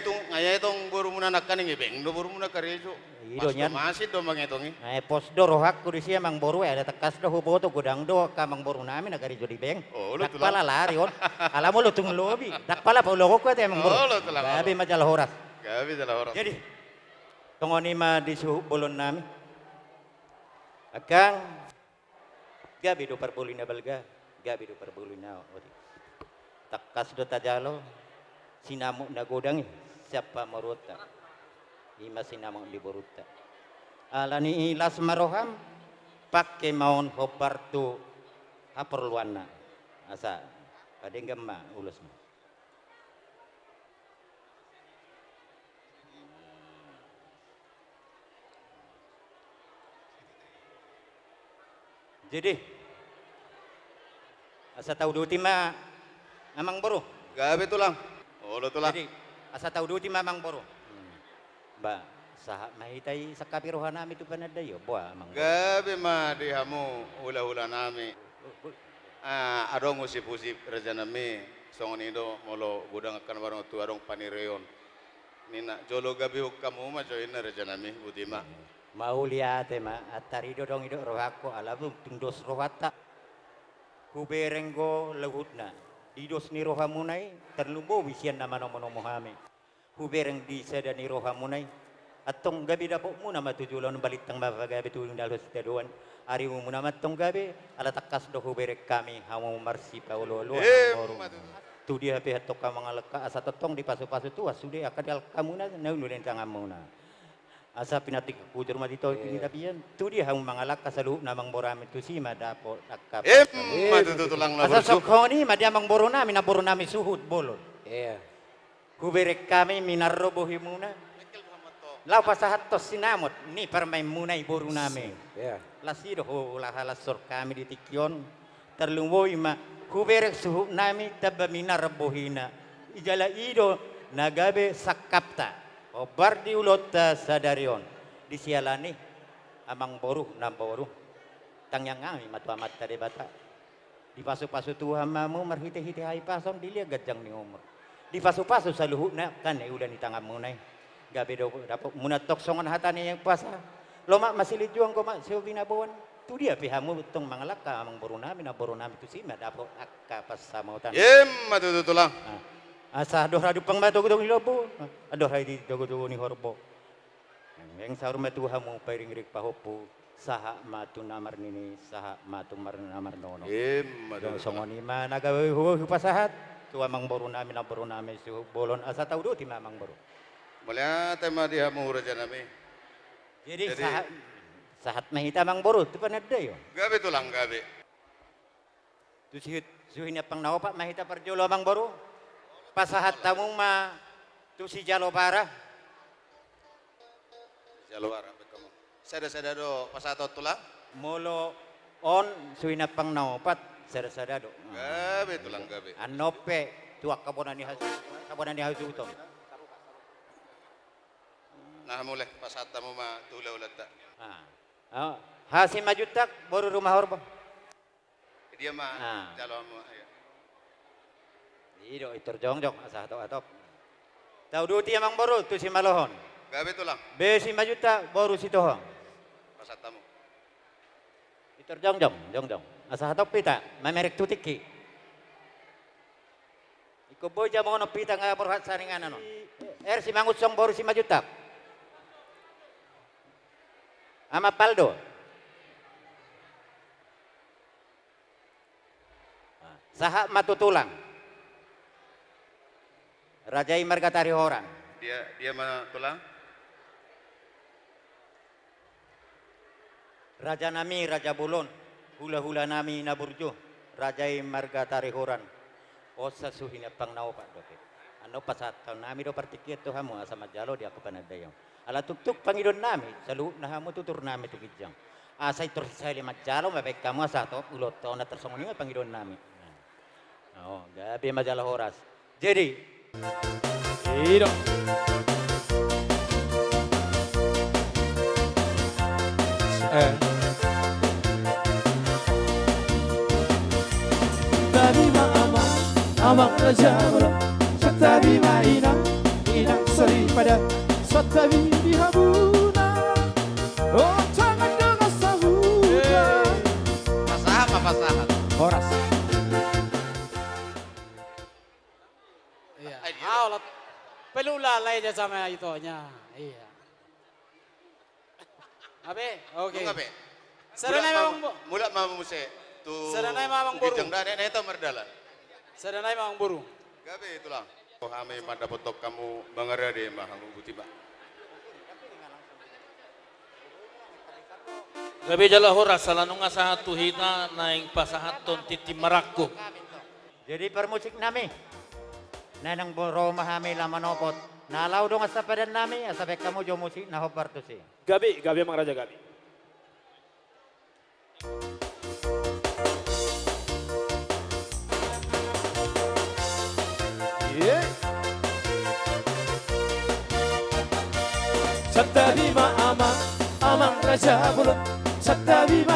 itong boru muna nakaning ibeng do boru muna karejo. Ido nyan. Masih do mangitongi. Pos do rohak kudu siya mang boru ada tekas do huboto gudang do kamang boru nami nakarejo di beng. Oh, lo tulang. Dakpala lari on. Alamu lo tung lobi. Dakpala pa ulo ko emang boru. Oh, lo tulang. Gabi majalah horas. Gabi jalah horas. Jadi tongoni ma di suhu bolon nami. Akang gabi do perbulina balga, gabi do perbulina odi. Takas do tajalo, sinamuk na godangi, siapa maruta. Ima sinamuk di boruta. Alani ilas maroham, pakai maon hopartu haperluana. Asa, kadang gemma ulusnya. Jadi asa tahu duti ma amang boru. Gabe tulang. Oh lo tulang. Jadi asa tahu duti ma amang boru. Ba saha mahitai sakapi rohanami tu panadayo boa amang. Gabe ma dihamu hula-hula nami. Adong usip-usip raja nami songonido molo gudang akan warung tu adong panireon. Nina jolo gabe kamu ma join raja nami butima. Mau lihat ma atari dodong ido rohako alamu tungdos rohata huberenggo lehutna didos ni rohamunai terlumbo wisian nama nomo hame hubereng di sedani rohamunai atong gabi dapok mu nama tujulon balitang mabagabe tulung dalos teduan ari mu nama tong gabe ala takas do huberek kami hamu marsi paulo lo tu dia pe hatok kamangalaka asa totong di pasu-pasu tu asude akadal kamuna naululen tangamuna asa pinatik kujur matito ini tapi yan tu dia hang mangalak kasalu namang borami tu si madapo nakap matutulang na asa sokhoni madya mang borona minaborona suhud bolon huberek kami minarrobohi muna lau pasahatos sinamot ni permain munai borunami lasido ho lahalasor kami di tikyon terlumboy ma huberek suhud nami tabba minarrobohina ijala ido nagabe sakapta obar di ulot sadarion di sialani amang boru nam boru tang yang ngami matu amat tadi bata Di pasu-pasu Tuhan mamu marhite-hite hai pason dilia gajang ni umur. Di pasu-pasu sa luhut na kan udah ni tangan munay. Gabi do dapat muna toksongan hatani yang puasa. Loma masih juang ko mak siu binabuan. Tu dia pihamu tong mangalaka amang borunami na borunami tu sima dapat akka pas samautan. Matu tulang. Asa adoh radu pangmato ko dong ilobo. Adoh radu dogo ni horbo. Yang saur matu hamu pairing rik pahopu. Saha matu namar nini saha matu mar namar nono. Dong songoni ma nagawi hu pasahat. Tu amang borunami na borunami su bolon asa tau do ti mamang boru. Mulia tema dia mu raja nami. Jadi sahat mahita mang boru tu panada yo. Gabe tulang gabe. Tu suhina pang nawa pak mahita perjolo mang boru. Pasahat tamu ma tu si jalo para. Jalo para kamu. Sada do pasatot tulang. Molo on suhina pang nawa pat sada do. Gabe tulang gabe. Anope tuak kabonan ni hasu utom. Nah mulai pasat tamu ma tula ulat tak. Hasim majutak baru rumah horbo. Dia mah jalo mu. Ido itur jong asa atop. Tau duti amang baru tu si malohon. Gabe tulang. Be si majuta baru si tohong. Pasat tamu. Itur jong. Asa atop pita mamerek tutiki. Iko boy jamo no pita nga berhat saringan ano. Si mangut song baru si majutak. Ama Paldo. Saha matutulang. Rajai Margatari Horan. Dia mana tulang? Raja nami Raja Bulon. Hula-hula nami Naburjo. Rajai Margatari Horan. Osa suhina pang nao pak doke. Ano pasat nami do partikit to hamu asa majalo dia kepanadayong. Ala tuk pangidon nami, salu na hamu tutur nami tu kijang. Asay torsay lima jalo mabek kamu asa top ulot to na tersongoni pangidon nami. Oh, gabi majalah horas. Jadi, Ido. Tabi amang raja belum. Tabi inang seri pada. Tabi di Hamuna, oh tangan dengan sahuta. Pasahat. Horas. Iya. Aulat. Pelulalay dia sama itonya. Iya. Abe, oke. Ngabe. Saranay mamang mula mamuse tu. Saranay mamang buru. Kijang dane neto merdalan. Saranay mamang buru. Gabe itulah. Kami pada potok kamu bangarade mahamu butiba. Gabi jala horas salanong nga sa tuhina na yung pasahaton titi marakko. Jadi permusik nami. Nanang boro mahami lamanopot. Nalaw dong asa padan nami asabek kamu jo musik na hobar tu si. Gabi mang raja gabi. Satabi amang raja belum. Satabi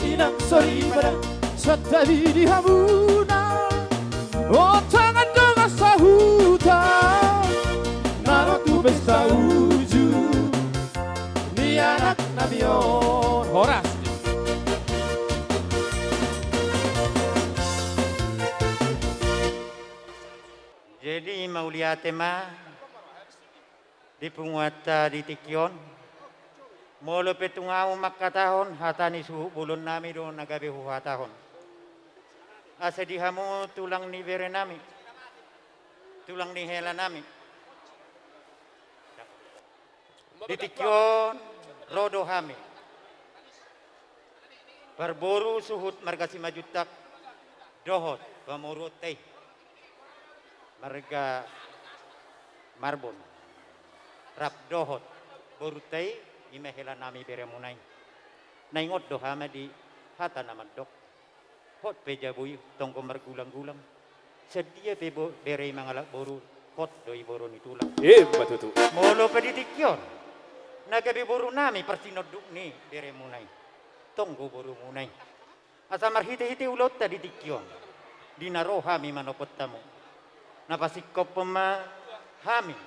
inang sori pada. Satabi di Hamuna, oh tangan dengan sahuta. Naro tu pesta uju, ni anak nabion. Horas. Jadi maulia tema di punguata di Tikyon. Molo petungau makatahon hatani suhu bulun nami do nagabi huhatahon. Asa dihamu tulang ni bere nami. Tulang ni hela nami. Di Tikyon rodo hami. Berburu suhut marga simajutak dohot pamurut teh. Marga marbon. Rap dohot borutay imehela nami beremunay. Naingot do hama di hata naman dok. Hot peja buy tongko margulang-gulang. Sedia bebo bere mangalak boru hot doi boru ni tulang. Batutu. Molo pedidikyon. Nagabi boru nami persinoduk ni beremunay. Tonggo boru munay. Asa marhite-hite ulot ta di tikyon. Di naroha mi manopot tamu. Napasikop pema hami.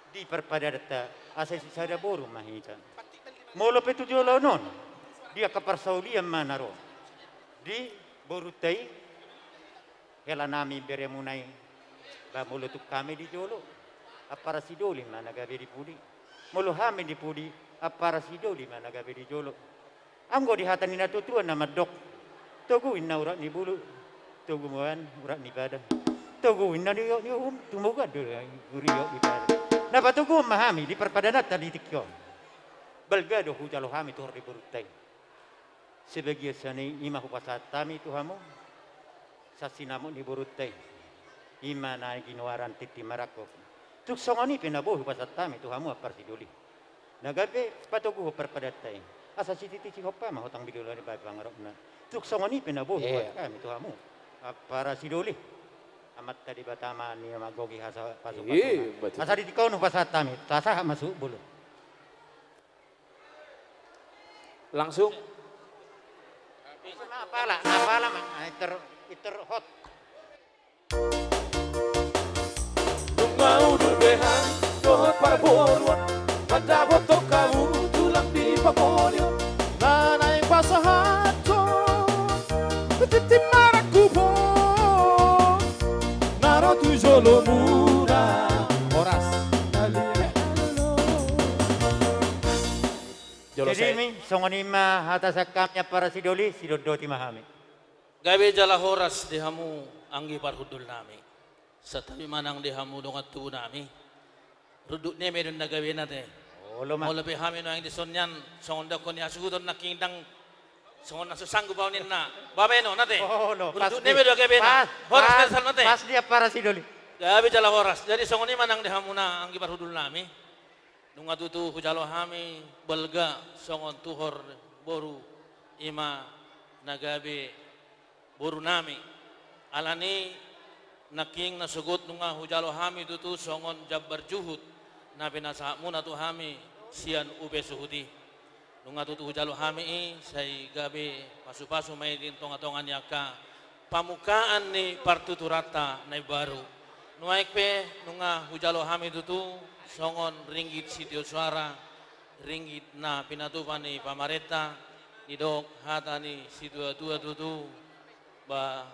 Di perpadadata asa sisada boru mahita. Molo petujolo non. Dia kaparsaulian manaro. Di borutai hela nami beremunai ba molo tu kami di jolo apara sidoli mana gabe di pudi molo hami di pudi apara sidoli mana gabe di jolo anggo di hatani na tutuan nama dok togu inna urat ni bulu togu muan urat ni badan togu inna ni tumuga do uriyo di badan napa togu mahami di perpadanat tadi tikyo balgado hujalo hami tu di borutai sebagian sani imah upasatami tuhamu sasinamu ni borutai ima na ginuaran titi marakop tuk songoni pinabuh pasatami tuhamu apar siduli nagabe patugu perpadatai asa sititi hopa mah hotang bidulo ni bab bangarokna tuk songoni pinabuh kami tuhamu apar siduli amat tadi batama ni magogi hasa pasu asa ditikau nu pasatami tasah masuk bulu Langsung apala mah iter hot mau dubehan dohot para boruan pada botok kamu tulang di papolio nanay pasahat ko petitim marakubo naro tu jolo mura oras jadi mi songonima hata sakamnya para sidoli sidodoti mahami gabe jala horas dihamu anggi parhudul nami satabi manang dihamu dongat tubuh nami ruduk ne medun nagawe nate mau lebih hami no yang disonyan songonda koni asugudon nakindang songon nasu sanggup baunin na babeno nate ruduk ne medun nagawe na horas pesal nate pas dia para sidoli gabe jala horas jadi songoni manang dihamu na anggi parhudul nami nunga tutu hujalo hami belga songon tuhor boru ima nagabe boru nami alani naking nasugot nunga hujalo hami tutu songon jabbar juhud na pinasamu na tu hami sian ube suhudi nunga tutu hujalo hami i say gabe pasu-pasu may din tonga-tongan yaka pamukaan ni partuturata na baru nuaik pe nunga hujalo hami tutu songon ringgit sitio suara ringgit na pinatupan ni pamareta idok hata ni situa-tua tutu ba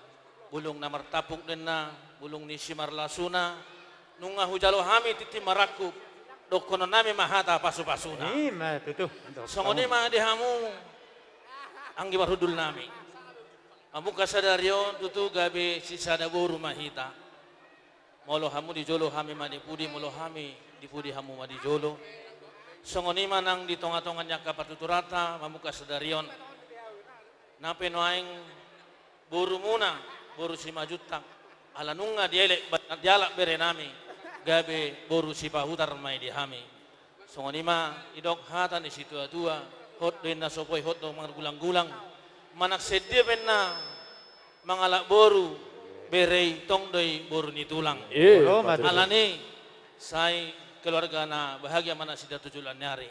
bulung na martapuk din na bulung ni simar lasuna nunga hujalo hami titi marakup dokono nami mahata pasu-pasuna ima tutu songoni ma dihamu anggi barhudul nami amuka sadario tutu gabe sisada boru mahita molo hamu di jolo hami ma dipudi molo hami dipudi hamu ma di jolo songoni manang di tonga-tongan nyaka patuturata mamuka sadarion nape noaing boru muna boru simajutak ala nunga dielek dialak bere nami gabe boru sipahutar mai di hami songonima idok hatan di situ atua hot den na sopoi hot do gulang-gulang manak sedde benna mangalak boru berei tong doi boru ni tulang alani sai keluarga na bahagia mana sida tujulan nyari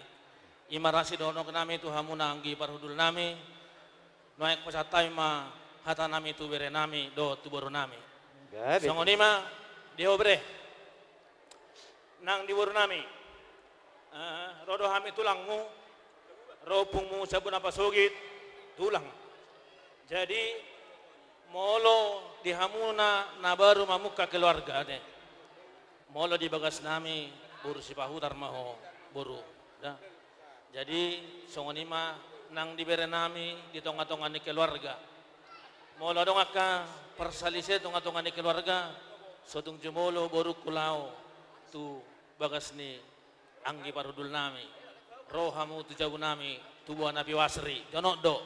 imarasi dono kenami tu hamuna anggi parhudul nami noek pasatai ma hata nami tu bere nami do tu boru nami songonima diobre nang di boru nami rodo hami tulangmu ropungmu sabun apa sogit tulang jadi molo di hamuna na baru mamuka keluarga de molo di bagas nami boru sipahutar maho boru da jadi songonima nang di bere nami di tonga-tonga ni keluarga molo dong aka persalise tonga-tonga ni keluarga sotung jemolo boru kulau tu bagas ni anggi parudul nami rohamu tu jauh nami tubuh nabi wasri jono do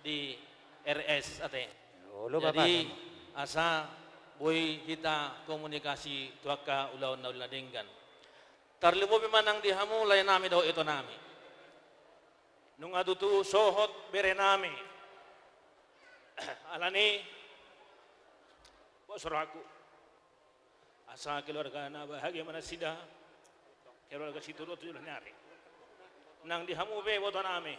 di RS ate jadi asa boy kita komunikasi tuaka ulaw na uladenggan tarlimu bimanang di hamu lay nami daw ito nami nung adutu sohot bere nami alani bosraku asa keluarga na bahagia mana sida keluarga situlo tu nyari nang di hamu be boto nami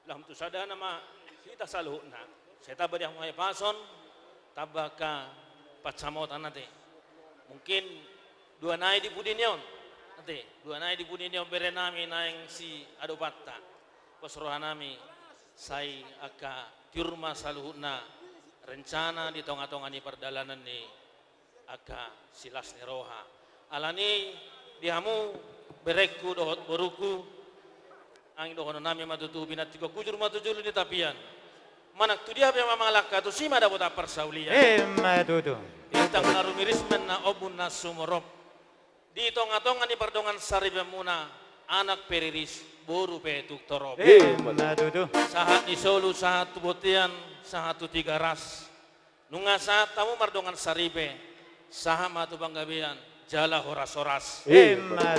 lam tu sada nama kita saluhna. Saya tabah dia mulai pason, tabah ka patsamotan nanti. Mungkin dua naik di Budinion, nanti dua naik di Budinion berenami naing si adopatta. Pasrohan nami, saya aka tiurma saluhna rencana di tonga-tonga ni perdalanan ni aka silas ni roha. Alani dihamu berekku dohot boruku ang dohono nami matutu binat tiga kujur matujul di tapian. Manak tu dia memang malaka tu sima dapat apar saulia. Matutu. Intang narumirismen na obun na sumorop. Di tonga-tonga ni perdongan saribemuna anak periris boru petuk torop. Matutu. Sahat ni solu sahat tubutian sahat tu tiga ras. Nunga saat tamu mardongan saribe saha matu banggabian jala horas-horas.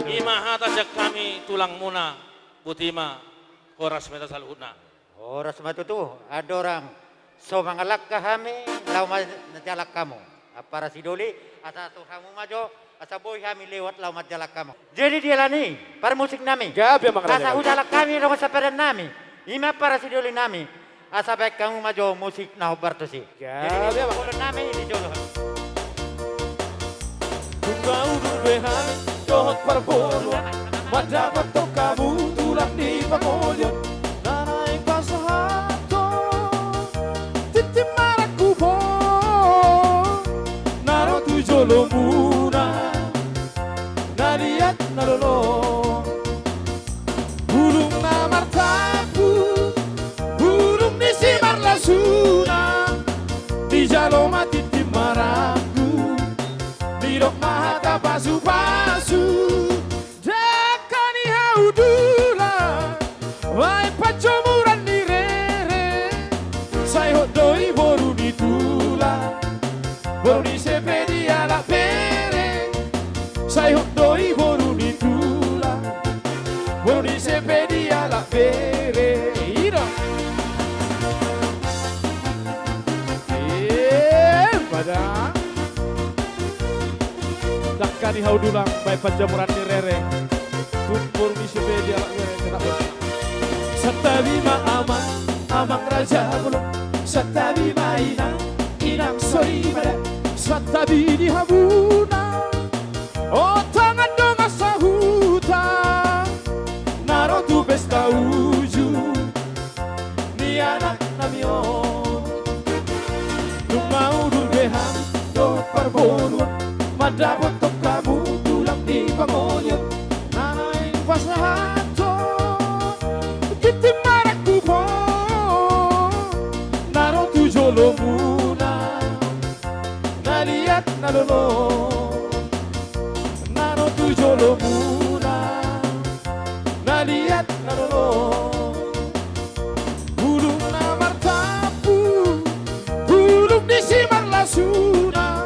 Ima hata jak kami tulang muna butima horas meta saluhuna. Horas matutu ada orang so mangalak kami lau majalak kamu. Para sidoli asa tu kamu majo asa boy kami lewat lau majalak kamu. Jadi dia lani para musik nami. Asa ujalak kami lau saperan nami. Ima para sidoli nami. Asa baik kamu maju musik nah bartosi. Jadi kalau nami di jolo. Kau berbehan dohot perbono, mendapat kamu tulang di pangolion. Nanaing pasahato, titi maraku po, naro tu jolo muna, naliat nalolo, burung namar tapu, burung di simar lasuna, di jalo mati timaraku, di dok mahata pasu-pasu, dakani haudula, wai pacomuran di rere, saya doi boru di tula, boru di sepedi ala pere, saya doi boru di tula, boru di sepedi ala pere, iro. Padang dakani haudulang bay pajamuran di rere kumpur di sepedi ala rere tidak boleh satabi ma amang raja belum satabi ma inang sori pada satabi di habuna oh tangan dong asahuta naro tu pesta uju ni anak namion mau durbehan do parbono madapot kamu tulang di pangolion nanaing pasahato kiti maraku po naro tu jolo muna naliat nalolo naro tu jolo muna naliat nalolo bulung namar tapu bulung di simang lasuna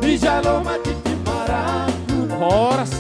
di jalo mati timaraku horas